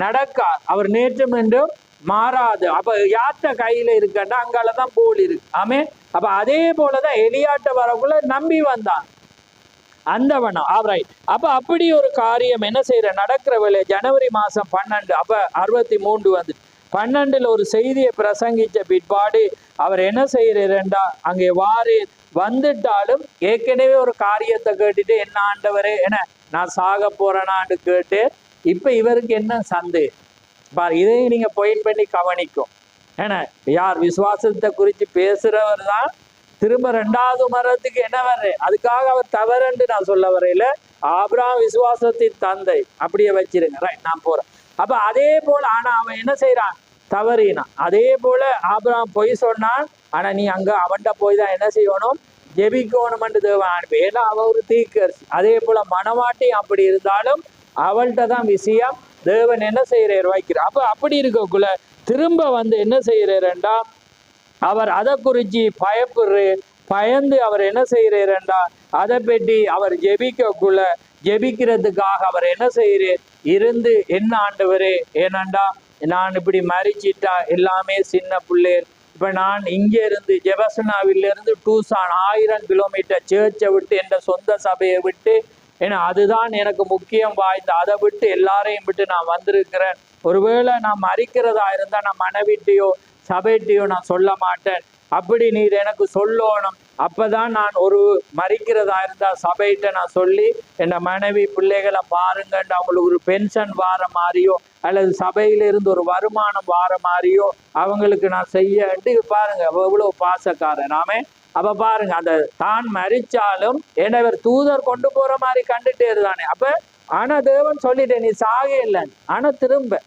நடக்காது. அவர் நேற்றும் என்றும் மாறாது. அப்ப யார்கிட்ட கையில இருக்கண்டா அங்காலதான் போல் இருக்கு. ஆமே. அப்ப அதே போலதான் எலியாட்ட வரக்குள்ள நம்பி வந்தான் அந்தவனம். ஆப்ரைட். அப்ப அப்படி ஒரு காரியம் என்ன செய்யற நடக்கிற வேலை ஜனவரி மாசம் 12 அப்ப 63 வந்து 12 ஒரு செய்தியை பிரசங்கிச்ச பிற்பாடு அவர் என்ன செய்யறா அங்கே வந்துட்டாலும் ஏற்கனவே ஒரு காரியத்தை கேட்டுட்டு என்ன ஆண்டவரே என்ன நான் சாக போறேனான்னு கேட்டு இப்ப இவருக்கு என்ன சந்தேகம் பாரு. இதையும் நீங்க பாயிண்ட் பண்ணி கவனிக்கும். ஏன்னா யார் விசுவாசத்தை குறித்து பேசுறவர் தான் திரும்ப 2வது மரத்துக்கு என்ன வர்ற அதுக்காக அவர் தவறுன்னு நான் சொல்ல வரையில ஆபிரகாம் விசுவாசத்தின் தந்தை அப்படியே வச்சிருங்க. ரைட், நான் போறேன். அப்ப அதே போல ஆனா அவன் என்ன செய்யறான் தவறினான். அதே போல ஆபிரகாம் பொய் சொன்னான். ஆனா நீ அங்க அவன்கிட்ட போய் தான் என்ன செய்யணும் ஜெபிக்கணும்னு தேவன் அனுப்பி. ஏன்னா அவ ஒரு தீர்க்கதரிசி. அதே போல மனவாட்டி அப்படி இருந்தாலும் அவள்கிட்ட தான் விஷயம் தேவன் என்ன செய்யறார் வைக்கிறார். அப்ப அப்படி இருக்கக்குள்ள திரும்ப வந்து என்ன செய்யறாருண்டா அவர் அதை குறிச்சு பயந்து அவர் என்ன செய்யறாருண்டா அதை பற்றி அவர் ஜெபிக்கிறதுக்காக அவர் என்ன செய்யறார் இருந்து என்ன ஆண்டவரே ஏனண்டா நான் இப்படி மறிச்சிட்டா எல்லாமே சின்ன பிள்ளையர். இப்ப நான் இங்க இருந்து ஜெபசனாவில இருந்து டூசான் 1000 கிலோமீட்டர் சேர்ச்சை விட்டு என்ற சொந்த சபையை விட்டு ஏன்னா அதுதான் எனக்கு முக்கியம் வாய்ந்த அதை விட்டு எல்லாரையும் விட்டு நான் வந்திருக்கிறேன். ஒருவேளை நான் மறிக்கிறதா இருந்தா நான் மனைவிட்டையோ சபைட்டையோ நான் சொல்ல மாட்டேன். அப்படி நீர் எனக்கு சொல்லணும். அப்பதான் நான் ஒரு மறிக்கிறதா இருந்தா சபைகிட்ட நான் சொல்லி என் மனைவி பிள்ளைகளை பாருங்கன்னு அவங்களுக்கு ஒரு பென்ஷன் வார மாதிரியோ அல்லது சபையிலிருந்து ஒரு வருமானம் வார மாதிரியோ அவங்களுக்கு நான் செய்யட்டு பாருங்க எவ்வளவு பாசக்காரன் நாமே. அப்ப பாருங்க அந்த தான் மறிச்சாலும் ஏன்னா இவர் தூதர் கொண்டு போற மாதிரி கண்டுட்டே இருந்தானே. அப்ப ஆனா தேவன் சொல்லிட்டேன் நீ சாக இல்லைன்னு. ஆனா திரும்ப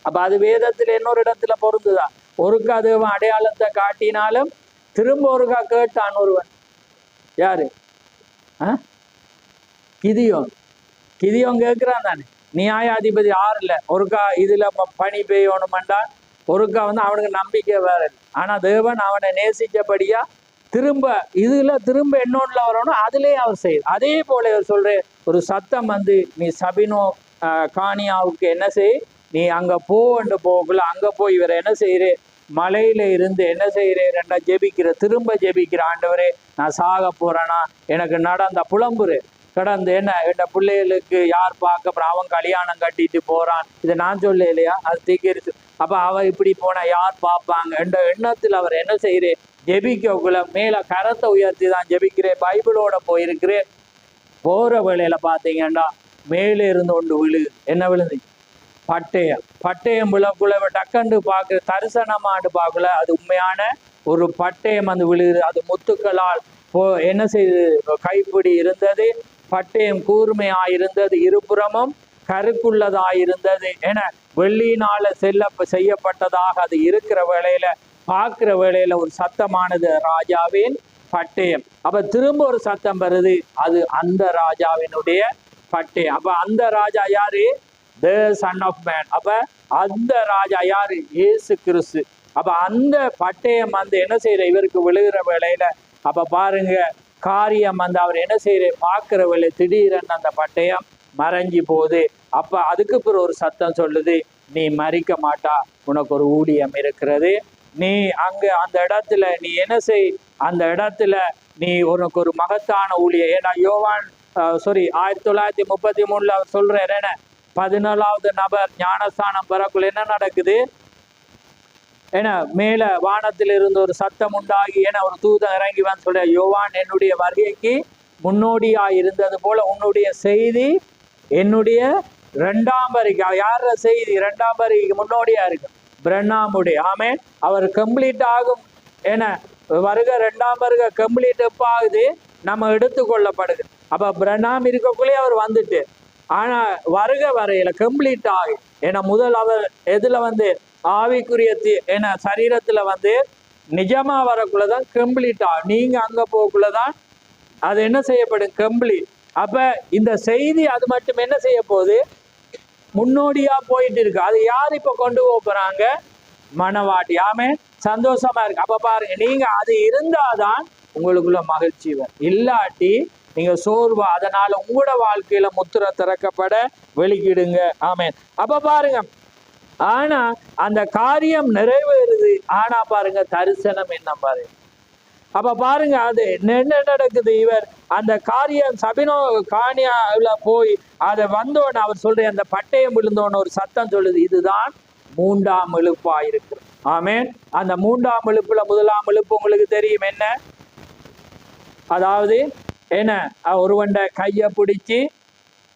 அப்ப அது வேதத்துல இன்னொரு இடத்துல பொருந்துதான். ஒருக்கா தேவன் அடையாளத்தை காட்டினாலும் திரும்ப ஒருக்கா கேட்டான் ஒருவன். யாரு? கிதியோன் கேட்கிறான் தானே. நியாயாதிபதி 6 ஒருக்கா இதுல பனி பெய்யணும்டா ஒருக்கா வந்து அவனுக்கு நம்பிக்கை வேற. ஆனா தேவன் அவனை நேசிச்சபடியா திரும்ப இதுல திரும்ப இன்னொன்னுல வரணும் அதுலயே அவர் செய்யுது. அதே போல இவர் சொல்ற ஒரு சத்தம் வந்து நீ சபினோ காணியாவுக்கு என்ன செய் நீ அங்க போகல அங்க போய் இவரை என்ன செய்யற மலையில இருந்து என்ன செய்கிறேன் ஜெபிக்கிற, திரும்ப ஜெபிக்கிற, ஆண்டவரே நான் சாக போறேனா, எனக்கு நடந்த புலம்புரு கடந்து என்ன என் பிள்ளைகளுக்கு யார் பார்க்க அப்புறம் அவன் கல்யாணம் கட்டிட்டு போறான், இதை நான் சொல்ல இல்லையா, அது தீக்கிரிச்சு. அப்ப அவ இப்படி போனா யார் பார்ப்பாங்க என்ற எண்ணத்தில் அவர் என்ன செய்கிறேன் ஜெபிக்கக்குள்ள மேல கரத்தை உயர்த்தி தான் ஜெபிக்கிறேன். பைபிளோட போயிருக்கிறேன். போற வேளையில பார்த்தீங்கன்னா மேலே இருந்து கொண்டு விழுது. என்ன விழுந்து? பட்டயம். பட்டயம் விழக்குள்ள டக்கண்டு பார்க்க தரிசனமாண்டு பார்க்கல, அது உண்மையான ஒரு பட்டயம் வந்து விழுகுது. அது முத்துக்களால் என்ன செய்து கைப்பிடி இருந்தது. பட்டயம் கூர்மையாயிருந்தது, இருபுறமும் கருக்குள்ளதாயிருந்தது. என வெள்ளியினால செய்யப்பட்டதாக அது இருக்கிற வேளையில பார்க்கிற வேளையில ஒரு சத்தமானது, ராஜாவின் பட்டயம். அப்ப திரும்ப ஒரு சத்தம் வருது, அது அந்த ராஜாவினுடைய பட்டயம். அப்ப அந்த ராஜா யாரு? The Son of Man. அப்ப அந்த ராஜா யாரு? இயேசு கிறிஸ்து. அப்ப அந்த பட்டயம் வந்து என்ன செய்யற இவருக்கு விழுகிற வேளையில அப்ப பாருங்க காரியம் வந்து அவர் என்ன செய்யற பார்க்கிற வேலை திடீரென்னு அந்த பட்டயம் மறைஞ்சி போகுது. அப்ப அதுக்கு பிறகு ஒரு சத்தம் சொல்லுது, நீ மறிக்க மாட்டா, உனக்கு ஒரு ஊழியம் இருக்கிறது. நீ அங்க அந்த இடத்துல நீ என்ன செய், அந்த இடத்துல நீ உனக்கு ஒரு மகத்தான ஊழியம். ஏன்னா யோவான் 1933 அவர் சொல்றாரு, என்ன 14வது நபர் ஞானஸ்தானம் பெறக்குள்ள என்ன நடக்குது, ஏன்னா மேல வானத்தில் இருந்து ஒரு சத்தம் உண்டாகி ஏன்னா ஒரு தூதன் இறங்கி வந்து சொல்ற, யோவான் என்னுடைய வருகைக்கு முன்னோடியா இருந்தது போல உன்னுடைய செய்தி என்னுடைய 2ஆம் வருகை. யார செய்தி 2ஆம் வருகைக்கு முன்னோடியா இருக்கு? பிரண்ணாமுடைய. ஆமேன். அவர் கம்ப்ளீட் ஆகும். ஏன்னா வருகை 2ஆம் வருகை கம்ப்ளீட் எப்ப ஆகுது? நம்ம எடுத்துக்கொள்ளப்படுது. அப்ப பிரண்ணாம் இருக்கக்குள்ளே அவர் வந்துட்டு, ஆனா வருகை வரையில கம்ப்ளீட் ஆகி, ஏன்னா முதல் அவர் எதுல வந்து ஆவிக்குரிய ஏன்னா சரீரத்துல வந்து நிஜமா வரக்குள்ளதான் கம்ப்ளீட் ஆகும். நீங்க அங்க போகக்குள்ளதான் அது என்ன செய்யப்படும்? கம்ப்ளீட். அப்ப இந்த செய்தி அது மட்டும் என்ன செய்ய போகுது? முன்னோடியா போயிட்டு இருக்கு. அது யார் இப்ப கொண்டு போறாங்க? மனவாட்டி. ஆமே, சந்தோஷமா இருக்கு. அப்ப பாருங்க, நீங்க அது இருந்தாதான் உங்களுக்குள்ள மகிழ்ச்சி வரும். இல்லாட்டி நீங்க சோர்வா, அதனால உங்களோட வாழ்க்கையில முத்திரை திறக்கப்பட வெளிக்கிடுங்க. ஆமேன். அப்ப பாருங்க, ஆனா அந்த காரியம் நிறைவேறுது. ஆனா பாருங்க தரிசனம் என்ன பாருங்க. அப்ப பாருங்க அது என்ன நடக்குது? இவர் அந்த காரியம் சபினோ காணியாவில் போய் அதை வந்தோன்னு அவர் சொல்ற அந்த பட்டயம் விழுந்தோன்னு ஒரு சத்தம் சொல்லுது, இதுதான் 3ஆம் எழுப்பா இருக்கு. ஆமேன். அந்த 3ஆம் எழுப்புல 1ஆம் எழுப்பு உங்களுக்கு தெரியும் என்ன? அதாவது என்ன, ஒருவண்ட கைய பிடிச்சி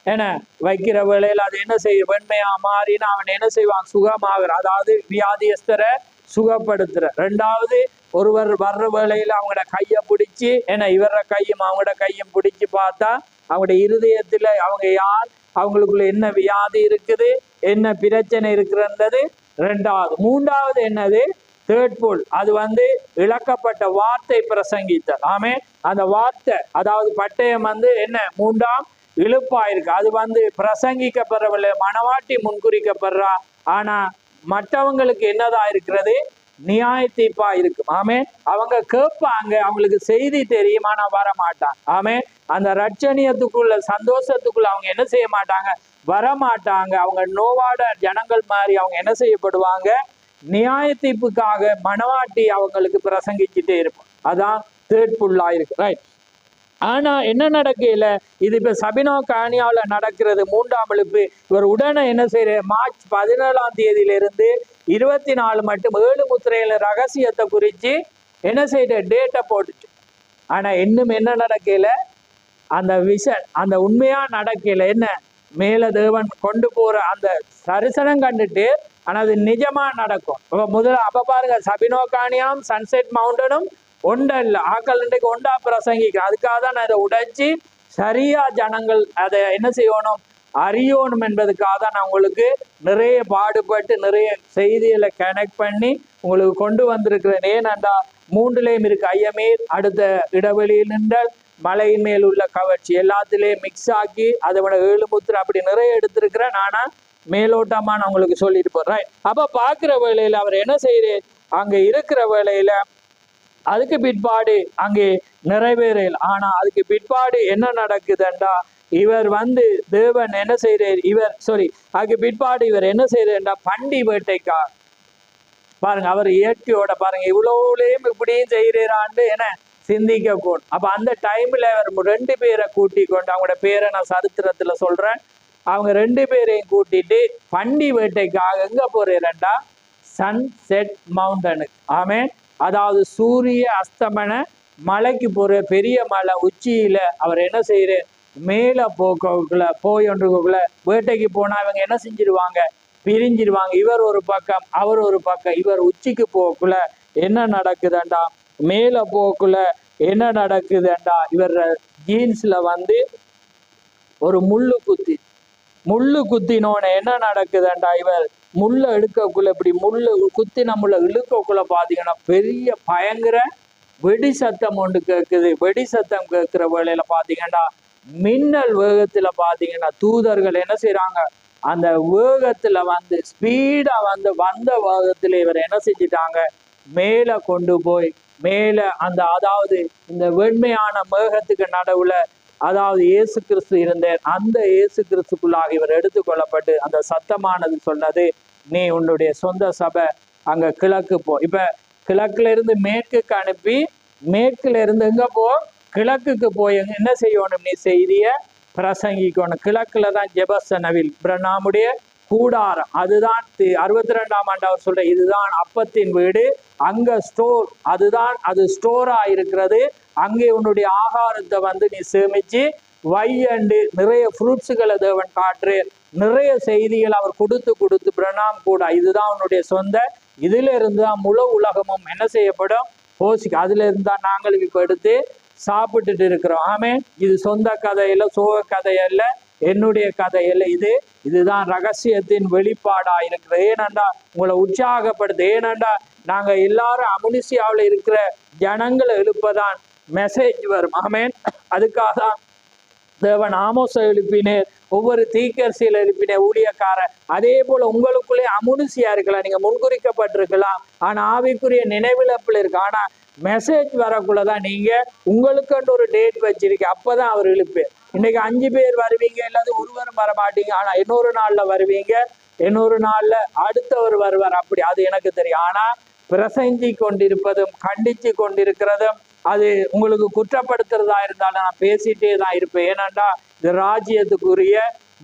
என்ன வைக்கிற வேளையில அது என்ன செய்ய வெண்மையா மாறினா அவன் என்ன செய்வான்? சுகமாகிற, அதாவது வியாதியஸ்தரை சுகப்படுத்துற. 2வது ஒருவர் வர்ற வேளையில அவங்களோட கையை பிடிச்சி என்ன இவர கையும் அவங்களோட கையும் பிடிச்சி பார்த்தா அவங்களுடைய இருதயத்துல அவங்க யார், அவங்களுக்குள்ள என்ன வியாதி இருக்குது, என்ன பிரச்சனை இருக்குன்றது 2வது. 3வது என்னது? தேர்ட் புல். அது வந்து இழக்கப்பட்ட வார்த்தை பிரசங்கித்தல். ஆமே. அந்த வார்த்தை அதாவது பட்டயம் வந்து என்ன 3ஆம் இழுப்பா இருக்கு. அது வந்து பிரசங்கிக்கப்படுறவில்லை, மனவாட்டி முன்குறிக்கப்படுறா. ஆனா மற்றவங்களுக்கு என்னதான் இருக்கிறது? நியாய தீர்ப்பா இருக்கு. ஆமே. அவங்க கேட்பாங்க, அவங்களுக்கு செய்தி தெரியும், ஆனா வர மாட்டாங்க. ஆமே. அந்த ரட்சணியத்துக்குள்ள சந்தோஷத்துக்குள்ள அவங்க என்ன செய்ய மாட்டாங்க? வரமாட்டாங்க. அவங்க நோவாட ஜனங்கள் மாதிரி அவங்க என்ன செய்யப்படுவாங்க? நியாய தீர்ப்புக்காக மனவாட்டி அவங்களுக்கு பிரசங்கிச்சுட்டே இருப்போம். அதான் தேர்ட் புல்லா இருக்கு. ரைட். ஆனா என்ன நடக்கல? இது இப்ப சபினோ காணியாவில நடக்கிறது 3ஆம் எழுப்பு. இவர் உடனே என்ன செய்யற? மார்ச் 17ஆம் தேதியிலிருந்து 24 மட்டும் 7 முத்திரையில ரகசியத்தை குறிச்சு என்ன செய்ய டேட்டை போட்டுச்சு. ஆனா இன்னும் என்ன நடக்கல? அந்த விஷன் அந்த உண்மையா நடக்கல. என்ன மேல தேவன் கொண்டு போற அந்த தரிசனம் கண்டுட்டு, ஆனா அது நிஜமா நடக்கும். அப்ப பாருங்க, சபினோ காணியாம் சன்செட் மவுண்டனும் ஒன்றல்ல, ஆக்கள் இன்றைக்கு ஒன்றா பிரசங்கிக்கிறேன். அதுக்காக தான் நான் இதை உடைச்சி சரியா ஜனங்கள் அதை என்ன செய்யணும் அறியணும் என்பதுக்காக தான் நான் உங்களுக்கு நிறைய பாடுபட்டு நிறைய செய்திகளை கனெக்ட் பண்ணி உங்களுக்கு கொண்டு வந்திருக்கிறேன். ஏனென்றா 3லேயும் இருக்கு ஐயமேல், அடுத்த இடைவெளியில் நின்றல், மலையின் மேல் உள்ள கவர்ச்சி, எல்லாத்திலையும் மிக்ஸ் ஆக்கி அதை விட 7 முத்திரை அப்படி நிறைய எடுத்திருக்கிறேன். ஆனா மேலோட்டமா நான் உங்களுக்கு சொல்லிட்டு போறேன். அப்ப பாக்குற வேளையில அவர் என்ன செய்யறாரு? அங்க இருக்கிற வேளையில அதுக்கு பிற்பாடு அங்கே நிறைவேறல். ஆனா அதுக்கு பிற்பாடு என்ன நடக்குதுண்டா, இவர் வந்து தேவன் என்ன செய்யறார்? அதுக்கு பிற்பாடு இவர் என்ன செய்யறாருண்டா, பண்டி வேட்டைக்கார் பாருங்க, அவர் இயற்கையோட பாருங்க இவ்வளவுலயும் இப்படியும் செய்யறான்னு என சிந்திக்க கூடும். அப்ப அந்த டைம்ல அவர் 2 பேரை கூட்டி கொண்டு, அவங்களோட பேரை நான் சரித்திரத்துல சொல்றேன், அவங்க 2 பேரையும் கூட்டிட்டு பண்டி வேட்டைக்காக எங்க போறேன்டா, சன்செட் மவுண்டனுக்கு. ஆமென். அதாவது சூரிய அஸ்தமன மலைக்கு போற பெரிய மலை உச்சியில அவர் என்ன செய்யறாரு, மேல போக்குள்ள போய் ஒன்றுக்குள்ள வேட்டைக்கு போனா இவங்க என்ன செஞ்சிருவாங்க, பிரிஞ்சிருவாங்க. இவர் ஒரு பக்கம் அவர் ஒரு பக்கம். இவர் உச்சிக்கு போக்குள்ள என்ன நடக்குதுண்டா, மேல போக்குள்ள என்ன நடக்குதுண்டா, இவர் ஜீன்ஸ்ல வந்து ஒரு முள்ளு குத்தினோட என்ன நடக்குதுண்டா, இவர் முள்ள இழுக்கக்குள்ள இப்படி முள்ளு குத்தி நம்மள இழுக்கக்குள்ள பாத்தீங்கன்னா பெரிய பயங்கர வெடி சத்தம் ஒன்று கேட்குது. வெடி சத்தம் கேட்கிற வேளையில பாத்தீங்கன்னா மின்னல் வேகத்துல பாத்தீங்கன்னா தூதர்கள் என்ன செய்யறாங்க, அந்த வேகத்துல வந்து ஸ்பீடா வந்து வந்த வேகத்துல இவர் என்ன செஞ்சிட்டாங்க, மேல கொண்டு போய் மேல அந்த அதாவது இந்த வெண்மையான மேகத்துக்கு நடுவுல அதாவது இயேசு கிறிஸ்து இருந்தார். அந்த இயேசு கிறிஸ்துக்குள்ளாக இவர் எடுத்துக்கொள்ளப்பட்டு அந்த சத்தமானது சொன்னது, நீ உன்னுடைய சொந்த சபை அங்க கிழக்கு போ. இப்ப கிழக்குல இருந்து மேற்குக்கு அனுப்பி மேற்குல இருந்து எங்க போ, கிழக்குக்கு போய் என்ன செய்யணும், நீ செய்திய பிரசங்கிக்கணும். கிழக்குல தான் ஜெபசனவில் பிரனாமுடைய கூடாரம், அதுதான் 62ஆம் ஆண்டு அவர் சொல்ற இதுதான் அப்பத்தின் வீடு, அங்க ஸ்டோர், அதுதான் அது ஸ்டோரா இருக்கிறது, அங்கே உன்னுடைய ஆகாரத்தை வந்து நீ சேமிச்சு வையண்டு நிறைய ஃப்ரூட்ஸுகளை தேவன் காற்று, நிறைய செய்திகள் அவர் கொடுத்து பிரணாம் கூட இதுதான் உன்னுடைய சொந்த, இதுல இருந்து தான் முழு உலகமும் என்ன செய்யப்படும், போசிக்கு அதுல இருந்தா நாங்கள் இப்ப எடுத்து சாப்பிட்டுட்டு இருக்கிறோம். ஆமே, இது சொந்த கதையில சோக கதையல்ல, என்னுடைய கதையில இதுதான் ரகசியத்தின் வெளிப்பாடா இருக்கிறது. ஏனண்டா உங்களை உற்சாகப்படுது, ஏனண்டா நாங்க எல்லாரும் அமுனிசியாவில் இருக்கிற ஜனங்களை எழுப்பதான் மெசேஜ் வரும். ஆமேன். அதுக்காக தான் தேவன் ஆமோஸை எழுப்பினேர், ஒவ்வொரு தீர்க்கதரிசியில எழுப்பினேர், ஊழியக்காரர். அதே போல உங்களுக்குள்ளே அமுனிசியா இருக்கலாம், நீங்க முன்குறிக்கப்பட்டிருக்கலாம், ஆனா ஆவிக்குரிய நினைவிழப்பில் இருக்கு. ஆனா மெசேஜ் வரக்குள்ளதான் நீங்க உங்களுக்குன்ற ஒரு டேட் வச்சிருக்க, அப்பதான் அவர் எழுப்பார். இன்னைக்கு 5 பேர் வருவீங்க, இல்லாத ஒருவரும் வர மாட்டீங்க, ஆனா இன்னொரு நாள்ல வருவீங்க, இன்னொரு நாள்ல அடுத்தவர் வருவார். அப்படி அது எனக்கு தெரியும். ஆனா பிரசங்கி கொண்டிருப்பதும் கண்டிச்சு கொண்டிருக்கிறதும் அது உங்களுக்கு குற்றப்படுத்துறதா இருந்தாலும் நான் பேசிட்டே தான் இருப்பேன். ஏன்னாண்டா இது ராஜ்யத்துக்குரிய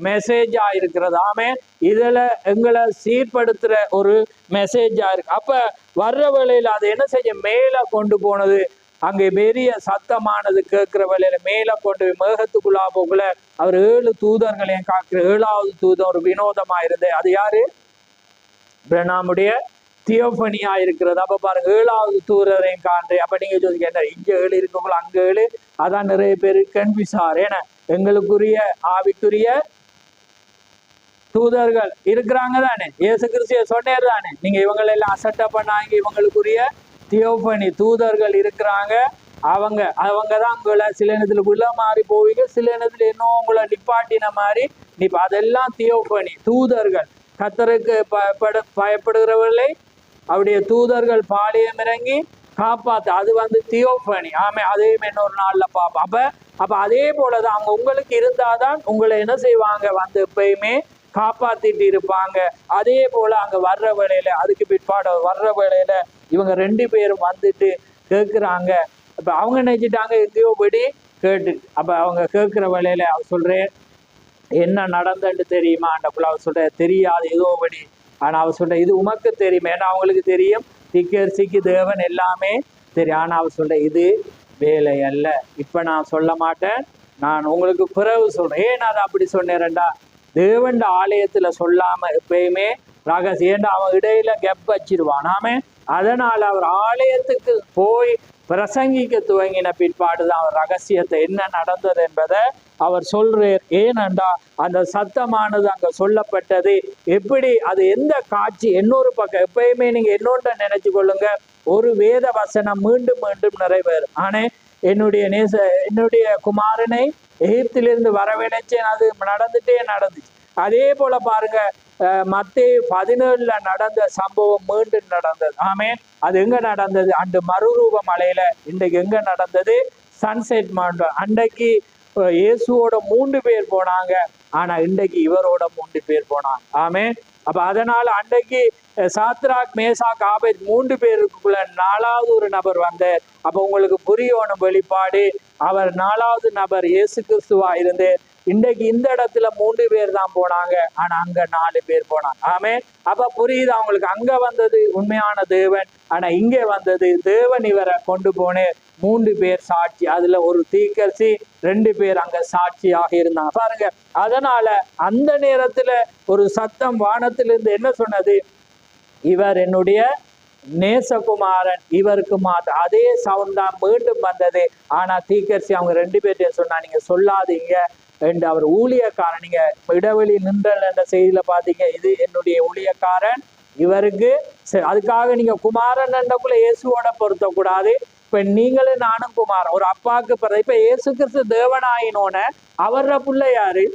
மெசேஜா இருக்கிறது. ஆமே, இதுல எங்களை சீர்படுத்துற ஒரு மெசேஜா இருக்கு. அப்ப வர்ற வேளையில அது என்ன செய்ய, மேல கொண்டு போனது, அங்கே பெரிய சத்தமானது கேட்கிற வேளையில மேல கொண்டு மேகத்துக்குள்ளா போகல அவர் 7 தூதர்களையும் காக்கிற 7வது தூதம் ஒரு வினோதமா இருந்தது. அது யாரு, பிரணாமுடைய தியோபனியா இருக்கிறது. அப்ப பாருங்க 7வது தூதரையும் காண்றேன். அப்ப நீங்க சொல்லுங்க, என்ன இங்க 7 இருக்கவங்களும் அங்க 7, அதான் நிறைய பேர் கன்ஃபியூஸார். ஏன்னா எங்களுக்குரிய ஆவிக்குரிய தூதர்கள் இருக்கிறாங்க தானே, இயேசு கிறிஸ்துவ சொன்னேர் தானே, நீங்க இவங்களெல்லாம் அசட்டை பண்ணாங்க, இவங்களுக்குரிய தியோபனி தூதர்கள் இருக்கிறாங்க. அவங்க தான் உங்களை சில நேரத்துல விழ மாறி போவீங்க, சில நேரத்துல இன்னும் உங்களை நிப்பாட்டின மாதிரி அதெல்லாம் தியோபனி தூதர்கள். கர்த்தருக்கு பயப்படுகிறவர்களை அவருடைய தூதர்கள் பாளையம் இறங்கி காப்பாத்து, அது வந்து தியோபனி. ஆமே, அதையும் இன்னொரு நாள்ல பார்ப்போம். அப்ப அதே போலதான் அவங்க உங்களுக்கு இருந்தாதான் உங்களை என்ன செய்வாங்க, வந்து எப்பயுமே காப்பாத்திட்டு இருப்பாங்க. அதே போல அங்க வர்ற வேளையில அதுக்கு பிற்பாடு வர்ற வேளையில இவங்க 2 பேரும் வந்துட்டு கேட்குறாங்க. அப்ப அவங்க நினைச்சிட்டாங்க எங்கேயோ படி கேட்டு, அப்ப அவங்க கேட்கிற வேளையில அவர் சொல்றேன், என்ன நடந்தன்னு தெரியுமா? அவர் சொல்ற தெரியாது ஏதோ படி. ஆனா அவர் சொல்ற இது உமக்கு தெரியும், ஏன்னா அவங்களுக்கு தெரியும் தீர்க்கதரிசிக்கு தேவன் எல்லாமே தெரியும். ஆனா அவர் சொல்ற இது வேலை அல்ல, இப்ப நான் சொல்ல மாட்டேன், நான் உங்களுக்கு பிறகு சொல்றேன். ஏன் அதை அப்படி சொன்னேன்டா, தேவன் ஆலயத்துல சொல்லாம எப்பயுமே ரகசியம், அவன் இடையில கெப் வச்சிருவான். ஆமே, அதனால அவர் ஆலயத்துக்கு போய் பிரசங்கிக்க துவங்கின பிற்பாடுதான் அவர் ரகசியத்தை என்ன நடந்தது என்பதை அவர் சொல்றார். ஏனண்டா அந்த சத்தமானது அங்க சொல்லப்பட்டது எப்படி, அது எந்த காட்சி, இன்னொரு பக்கம் எப்பயுமே நீங்க என்னொன்ற நினைச்சு கொள்ளுங்க, ஒரு வேத வசனம் மீண்டும் மீண்டும் நிறைவேறும். ஆனா என்னுடைய குமாரனை எகிப்திலிருந்து வரவழைச்சேன், அது நடந்துச்சு. அதே போல பாருங்க, மத்தேயு 17 நடந்த சம்பவம் மீண்டும் நடந்தது. ஆமே, அது எங்க நடந்தது, அன்று மறுரூப மலையில. இன்றைக்கு எங்க நடந்தது, சன்செட் மவுண்டன். அன்றைக்கு இயேசுவோட 3 பேர் போனாங்க. ஆனா இன்றைக்கு இவரோட 3 பேர் போனாங்க. ஆமே. அப்ப அதனால அன்றைக்கு சாத்ராக் மேசாக் ஆபேத் 3 பேருக்குள்ள 4வது ஒரு நபர் வந்தார். அப்ப உங்களுக்கு புரியணும் வெளிப்பாடு. அவர் 4வது நபர் இயேசு கிறிஸ்துவா இருந்து இன்றைக்கு இந்த இடத்துல 3 பேர் தான் போனாங்க, ஆனா அங்க 4 பேர் போனாங்க. ஆமே. அப்ப புரியுது அவங்களுக்கு, அங்க வந்தது உண்மையான தேவன், ஆனா இங்க வந்தது தேவன் இவரை கொண்டு போனே 3 பேர் சாட்சி. அதுல ஒரு தீர்க்கதரிசி, 2 பேர் அங்க சாட்சியாக இருந்தாங்க பாருங்க. அதனால அந்த நேரத்துல ஒரு சத்தம் வானத்திலிருந்து என்ன சொன்னது? இவர் என்னுடைய நேசகுமாரன், இவருக்கு மாத்த. அதே சவுண்ட் தான் மீண்டும் வந்தது. ஆனா தீர்க்கதரிசி அவங்க 2 பேர்ட்டையும் சொன்னா, நீங்க சொல்லாதீங்க என்று. அவர் ஊழியக்காரன், நீங்க இடைவெளி நின்றல் என்ற செய்தியில பாத்தீங்க, இது என்னுடைய ஊழியக்காரன், இவருக்கு அதுக்காக நீங்க குமாரன் என்றக்குள்ள இயேசுவோட பொருத்த கூடாது. இப்ப நீங்களும் நானும் குமாரன், ஒரு அப்பாவுக்கு பிறகு. இப்ப இயேசு கிறிஸ்து தேவனாயினோன அவர புள்ள யாரு?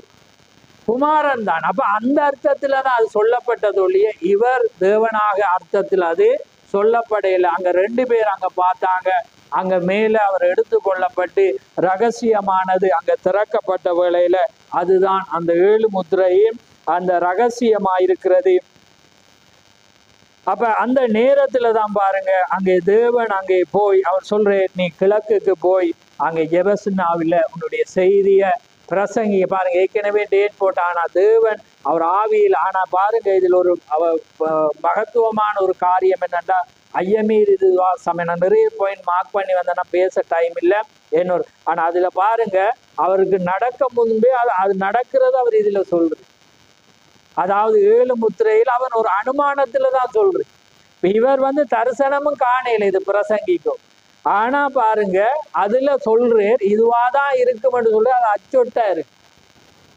குமாரன் தான். அப்ப அந்த அர்த்தத்துலதான் அது சொல்லப்பட்டது ஒழிய இவர் தேவனாக அர்த்தத்தில் அது சொல்லப்படையில. அங்க 2 பேர் அங்க பார்த்தாங்க. அங்க மேல அவர் எடுத்து கொள்ளப்பட்டு ரகசியமானது அங்க திறக்கப்பட்ட வேளையில அதுதான் அந்த 7 முத்திரையும் அந்த ரகசியமாயிருக்கிறது. அப்ப அந்த நேரத்துல தான் பாருங்க, அங்கே தேவன் அங்கே போய் அவர் சொல்றேன், நீ கிழக்குக்கு போய் அங்கே எபஸ்னாவில உன்னுடைய செய்திய பிரசங்கி. பாருங்க, ஏற்கனவே டேட் போட்ட, ஆனா தேவன் அவர் ஆவியில். ஆனா பாருங்க, இதுல ஒரு மகத்துவமான ஒரு காரியம் என்னன்னா, ஐயமீர் இதுவா சமயம். நான் நிறைய பாயிண்ட் மார்க் பண்ணி வந்தேன்னா பேச டைம் இல்லை என்னொரு. ஆனா அதுல பாருங்க, அவருக்கு நடக்க முன்பே அது நடக்கிறது அவர் இதுல சொல்றது. அதாவது 7 முத்திரையில் அவன் ஒரு அனுமானத்துல தான் சொல்றது. இவர் தரிசனமும் காணையில இது பிரசங்கிக்கும். ஆனா பாருங்க, அதுல சொல்றேன் இதுவாதான் இருக்கும்னு சொல்லி அது அச்சொட்டா இருக்கு.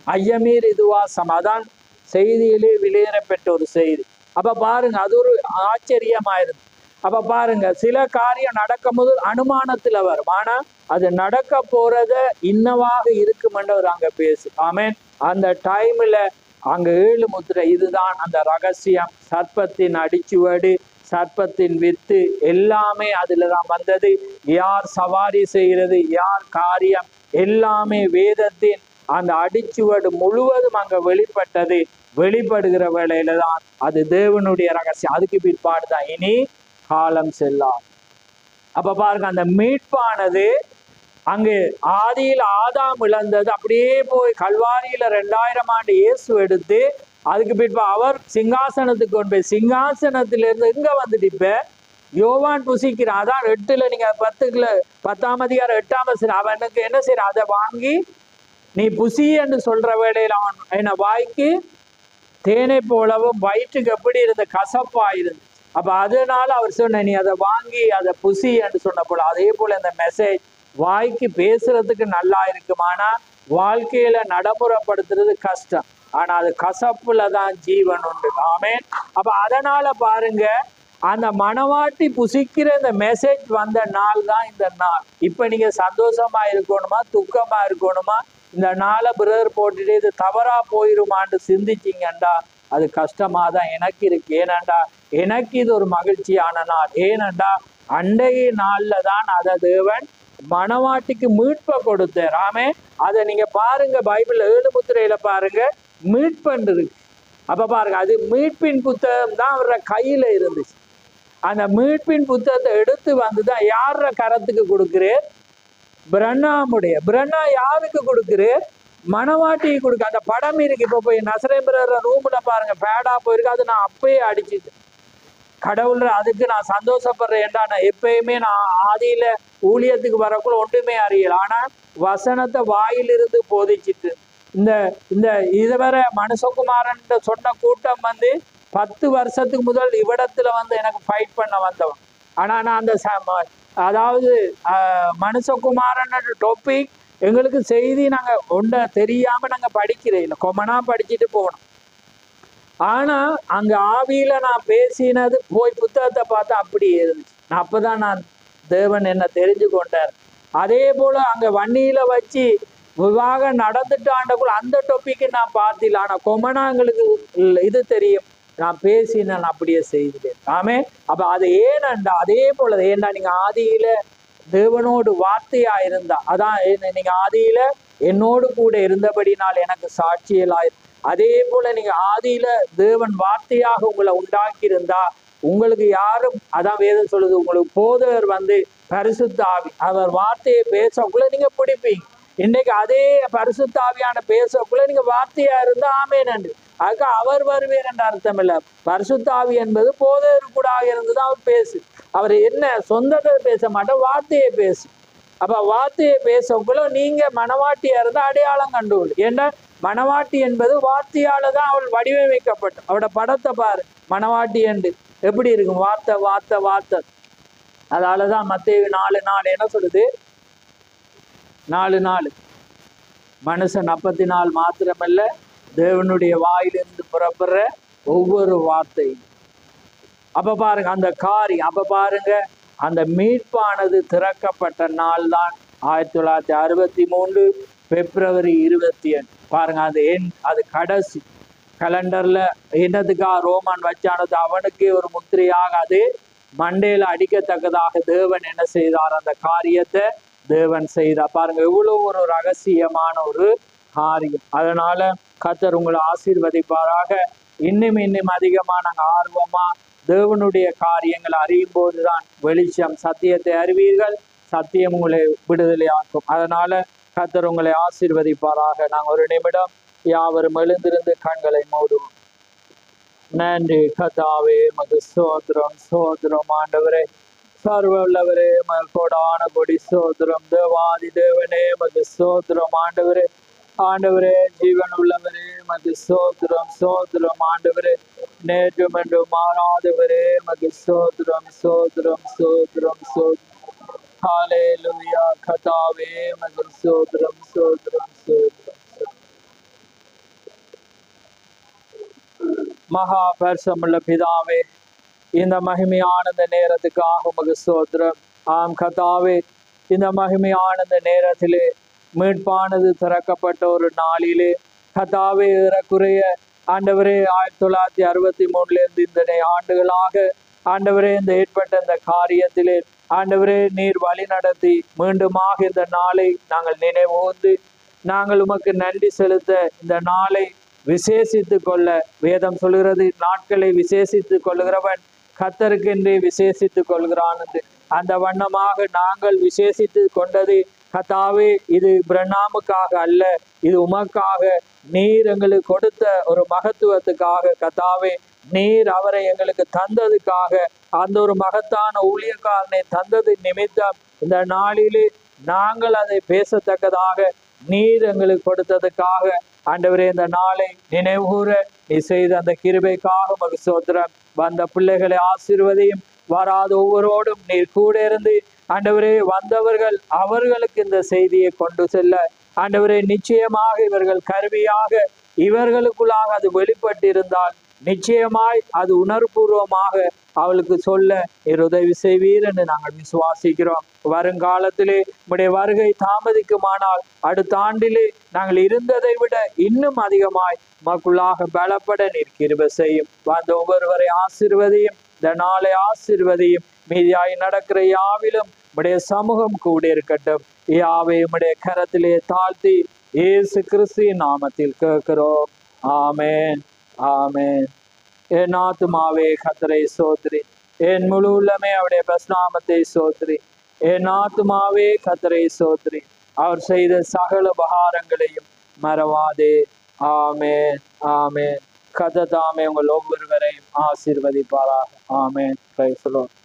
ஐயமீர் இதுவா சமாதான் செய்தியிலே வெளியேறப்பட்ட ஒரு செய்தி. அப்ப பாருங்க, அது ஒரு ஆச்சரியமாயிருக்கு. அப்ப பாருங்க, சில காரியம் நடக்கும் போது அனுமானத்துல வரும், ஆனா அது நடக்க போறத இன்னவாக இருக்குமென்று அவர் அங்க பேசு. ஆமேன். அந்த டைம்ல அங்க 7 முத்திரை, இதுதான் அந்த ரகசியம். சர்ப்பத்தின் அடிச்சுவடு, சர்ப்பத்தின் வித்து எல்லாமே அதுலதான் வந்தது. யார் சவாரி செய்கிறது, யார் காரியம், எல்லாமே வேதத்தின் அந்த அடிச்சுவடு முழுவதும் அங்க வெளிப்பட்டது. வெளிப்படுகிற வேளையில தான் அது தேவனுடைய ரகசியம். அதுக்கு பிற்பாடுதான் இனி காலம் செல்லாம். அப்ப பாருங்க, அந்த மீட்பானது அங்கு ஆதியில் ஆதாம் இழந்தது அப்படியே போய் கல்வாரியில 2000 ஆண்டு இயேசு எடுத்து அதுக்கு பிற்பா அவர் சிங்காசனத்துக்கு கொண்டு போய் சிங்காசனத்திலிருந்து இங்க வந்துட்டு இப்ப யோவான் புசிக்கிறான். அதான் 8ல நீங்க 10ஆம் அதிகாரம் 8ஆம் வசனம், அவனுக்கு என்ன செய்யற, அதை வாங்கி நீ புசி என்று சொல்ற வேளையில் அவன் என்ன வாய்க்கு தேனை போலவும் வயிற்றுக்கு எப்படி இருந்த கசப்பா இருந்து. அப்ப அதனால அவர் சொன்ன, நீ அதை வாங்கி அதை புசி என்று சொன்ன போல அதே போல இந்த மெசேஜ் வாய்க்கு பேசுறதுக்கு நல்லா இருக்கும், ஆனா வாழ்க்கையில நடைமுறைப்படுத்துறது கஷ்டம். ஆனா அது கசப்புல தான் ஜீவன் உண்டு. ஆமேன். அப்ப அதனால பாருங்க, அந்த மனவாட்டி புசிக்கிற இந்த மெசேஜ் வந்த நாள் தான் இந்த நாள். இப்ப நீங்க சந்தோஷமா இருக்கணுமா துக்கமா இருக்கணுமா, இந்த நாளை பிரதர் போட்டுட்டு இது தவறா போயிருமான்னு சிந்திச்சிங்கண்டா அது கஷ்டமா தான் எனக்கு இருக்கு. ஏனண்டா எனக்கு இது ஒரு மகிழ்ச்சியான நாள். ஏனண்டா அண்டைய நாள்ல தான் அதை தேவன் மனவாட்டிக்கு மீட்பை கொடுத்தார். ஆமே. அதை நீங்க பாருங்க, பைபிள் 7 முத்திரையில பாருங்க மீட்பு இருக்கு. அப்ப பாருங்க, அது மீட்பின் புத்தகம் தான் அவர கையில இருந்துச்சு. அந்த மீட்பின் புத்தகத்தை எடுத்து வந்துதான் யார கரத்துக்கு கொடுக்குறேன்? பிரண்ணாமுடைய. பிரண்ணா யாருக்கு கொடுக்குறேன்? மனவாட்டிக்கு கொடுக்க. அந்த படம் இருக்கு. இப்ப போய் நசரேந்திர ரூம்ல பாருங்க, பேடா போயிருக்கு. அது நான் அப்பயே அடிச்சுட்டு கடவுள் அதுக்கு நான் சந்தோஷப்படுறேன். ஏன்டா நான் எப்பயுமே நான் ஆதியில ஊழியத்துக்கு வரக்குள்ள ஒன்றுமே அறியல, ஆனா வசனத்தை வாயிலிருந்து போதிச்சிட்டு இந்த இந்த இதுவரை மனுஷகுமாரன் சொன்ன கூட்டம் 10 வருஷத்துக்கு முதல் இவ்விடத்துல எனக்கு ஃபைட் பண்ண வந்தவன். ஆனா நான் அந்த அதாவது மனுஷகுமாரன் டாபிக் எங்களுக்கு செய்தி நாங்க ஒன்றை தெரியாம நாங்க படிக்கிறேன் இல்லை, கொமனா படிச்சுட்டு போனோம். ஆனா அங்க ஆவியில நான் பேசினது போய் புத்தகத்தை பார்த்தா அப்படி இருந்துச்சு. அப்பதான் நான் தேவன் என்ன தெரிஞ்சு கொண்டார். அதே போல அங்க வன்னியில வச்சு விவாகம் நடந்துட்டாண்டக்குள்ள அந்த டொப்பிக்கு நான் பார்த்தில. ஆனா கொமனா எங்களுக்கு இது தெரியும், நான் பேசினேன் அப்படியே செய்துட்டேன். ஆமே. அப்ப அது ஏனண்டா அதே போல ஏண்டா நீங்க ஆதியில தேவனோடு வார்த்தையா இருந்தா, அதான் நீங்க ஆதியில என்னோடு கூட இருந்தபடினால் எனக்கு சாட்சியலாய். அதே போல நீங்க ஆதியில தேவன் வார்த்தையாக உங்களை உண்டாக்கி இருந்தா உங்களுக்கு யாரும், அதான் வேதம் சொல்லுது, உங்களுக்கு போதகர் பரிசுத்த ஆவி, அவர் வார்த்தையை பேசக்குள்ள நீங்க பிடிப்பீங்க. இன்னைக்கு அதே பரிசுத்த ஆவியான பேசக்குள்ள நீங்க வார்த்தையா இருந்தா ஆமேன் என்று, அதுக்கு அவர் வருவேர் என்ற அர்த்தம் இல்ல. பரிசுத்த ஆவி என்பது போதகர் கூட இருந்துதான் அவர் பேசு. அவர் என்ன சொந்தத்தை பேச மாட்டார், வார்த்தையை பேசு. அப்ப வார்த்தையை பேசக்குள்ள நீங்க மனவாட்டியா இருந்தா அடையாளம் கண்டுகொள். ஏன்னா மனவாட்டி என்பது வார்த்தையால தான் அவள் வடிவமைக்கப்பட்ட. அவட படத்தை பாரு, மனவாட்டி என்று எப்படி இருக்கும், வார்த்தை வார்த்தை வார்த்தை. அதாலதான் மத்தேயு 4:4 என்ன சொல்லுது, 4:4 மனுஷன் அப்பத்தினால் மாத்திரமல்ல தேவனுடைய வாயிலிருந்து புறப்படுற ஒவ்வொரு வார்த்தையும். அப்ப பாருங்க அந்த காரியம், அப்ப பாருங்க அந்த மீட்பானது திறக்கப்பட்ட நாள் தான் 1963 பிப்ரவரி 28. பாருங்க அது அது கடைசி கலண்டர்ல என்னதுக்காக ரோமன் வச்சானது, அவனுக்கே ஒரு முத்திரையாக அது மண்டையில அடிக்கத்தக்கதாக தேவன் என்ன செய்தார், அந்த காரியத்தை தேவன் செய்தார். பாருங்க எவ்வளவு ஒரு ரகசியமான ஒரு காரியம். அதனால கர்த்தர் உங்களை ஆசீர்வதிப்பாராக. இன்னும் அதிகமா நாங்க ஆர்வமா தேவனுடைய காரியங்களை அறியும் போதுதான் வெளிச்சம், சத்தியத்தை அறிவீர்கள், சத்தியம் உங்களை விடுதலையாக்கும். அதனால கர்த்தர் உங்களை ஆசீர்வதிப்பாராக. நாங்கள் ஒரு நிமிடம் யாவரும் எழுந்திருந்து கண்களை மூடுவோம். நன்றி கர்த்தாவே, மது சோதரம் சோதரம். ஆண்டவரே சர்வ உள்ளவரே, கோடான கொடி சோதரம். தேவாதி தேவனே மது சோதரம். ஆண்டவரே ஆண்டவரே ஜீவன் உள்ளவரே மது சோதரம் சோதரம். ஆண்டவரே நேற்றும் என்று மாறாதவரே மது சோதரம் சோதரம் சோதரம் சோதரம். ஹல்லேலூயா கர்த்தாவே மது சோதரம் சோதரம் சோதரம். மகா பரிசுத்தமுள்ள பிதாவே, இந்த மகிமையான இந்த நேரத்துக்காக உமக்கு ஸ்தோத்திரம். ஆம் கர்த்தாவே, இந்த மகிமையான இந்த நேரத்திலே மீட்பானது திறக்கப்பட்ட ஒரு நாளிலே கர்த்தாவே, ஏறக்குறைய ஆண்டவரே 1963 இந்த ஆண்டுகளாக ஆண்டவரே இந்த ஏற்பட்ட இந்த காரியத்திலே ஆண்டவரே நீர் வழி நடத்தி மீண்டுமாக இந்த நாளை நாங்கள் நினைவுகூர்ந்து நாங்கள் உமக்கு நன்றி செலுத்த இந்த நாளை விசேஷித்து கொள்ள வேதம் சொல்கிறது, நாட்களை விசேஷித்து கொள்கிறவன் கர்த்தருக்கென்றே விசேஷித்து கொள்கிறான் என்று. அந்த வண்ணமாக நாங்கள் விசேஷித்து கொண்டது கர்த்தாவே, இது பிரண்ணாமுக்காக அல்ல, இது உமக்காக நீர் எங்களுக்கு கொடுத்த ஒரு மகத்துவத்துக்காக கர்த்தாவே, நீர் அவரை எங்களுக்கு தந்ததுக்காக, அந்த ஒரு மகத்தான ஊழியக்காரனை தந்தது நிமித்தம் இந்த நாளிலே நாங்கள் அதை பேசத்தக்கதாக நீர் எங்களுக்கு கொடுத்ததுக்காக ஆண்டவரே இந்த நாளை நினைவுகூர நீ செய்த அந்த கிருபைக்காக உமக்கு ஸ்தோத்திரம். வந்த பிள்ளைகளை ஆசீர்வதியும், வராத ஒவ்வொருவரோடும் நீர் கூட இருந்து ஆண்டவரே வந்தவர்கள் அவர்களுக்கு இந்த செய்தியை கொண்டு செல்ல ஆண்டவரே நிச்சயமாக இவர்கள் கருவியாக இவர்களுக்குள்ளாக அது வெளிப்பட்டிருந்தால் நிச்சயமாய் அது உணர்வுபூர்வமாக அவளுக்கு சொல்ல நீர் உதவி செய்வீர் என்று நாங்கள் விசுவாசிக்கிறோம். வருங்காலத்திலே உடைய வருகை தாமதிக்குமானால் அடுத்த ஆண்டிலே நாங்கள் இருந்ததை விட இன்னும் அதிகமாய் மக்களாக பலப்பட நீர் கிருபை செய்யும். வந்த ஒவ்வொருவரை ஆசீர்வதியும், இந்த நாளை ஆசீர்வதியும். மீதியாய் நடக்கிற யாவிலும் உடைய சமூகம் கூட இருக்கட்டும். யாவை உடைய கரத்திலே தாழ்த்தி இயேசு கிறிஸ்துவின் நாமத்தில் கேட்கிறோம். ஆமென் ஆமென். என் ஆத்துமாவே கர்த்தரை சோத்ரி, என் முழு உள்ளமே அவருடைய பிரஸ்நாமத்தை சோத்ரி. என் ஆத்துமாவே கர்த்தரை சோத்ரி, அவர் செய்த சகல உபகாரங்களையும் மறவாதே. ஆமென் ஆமென். கர்த்தர் தாமே உங்கள் ஒவ்வொருவரையும் ஆசீர்வதிப்பாராக. ஆமென். Praise the Lord.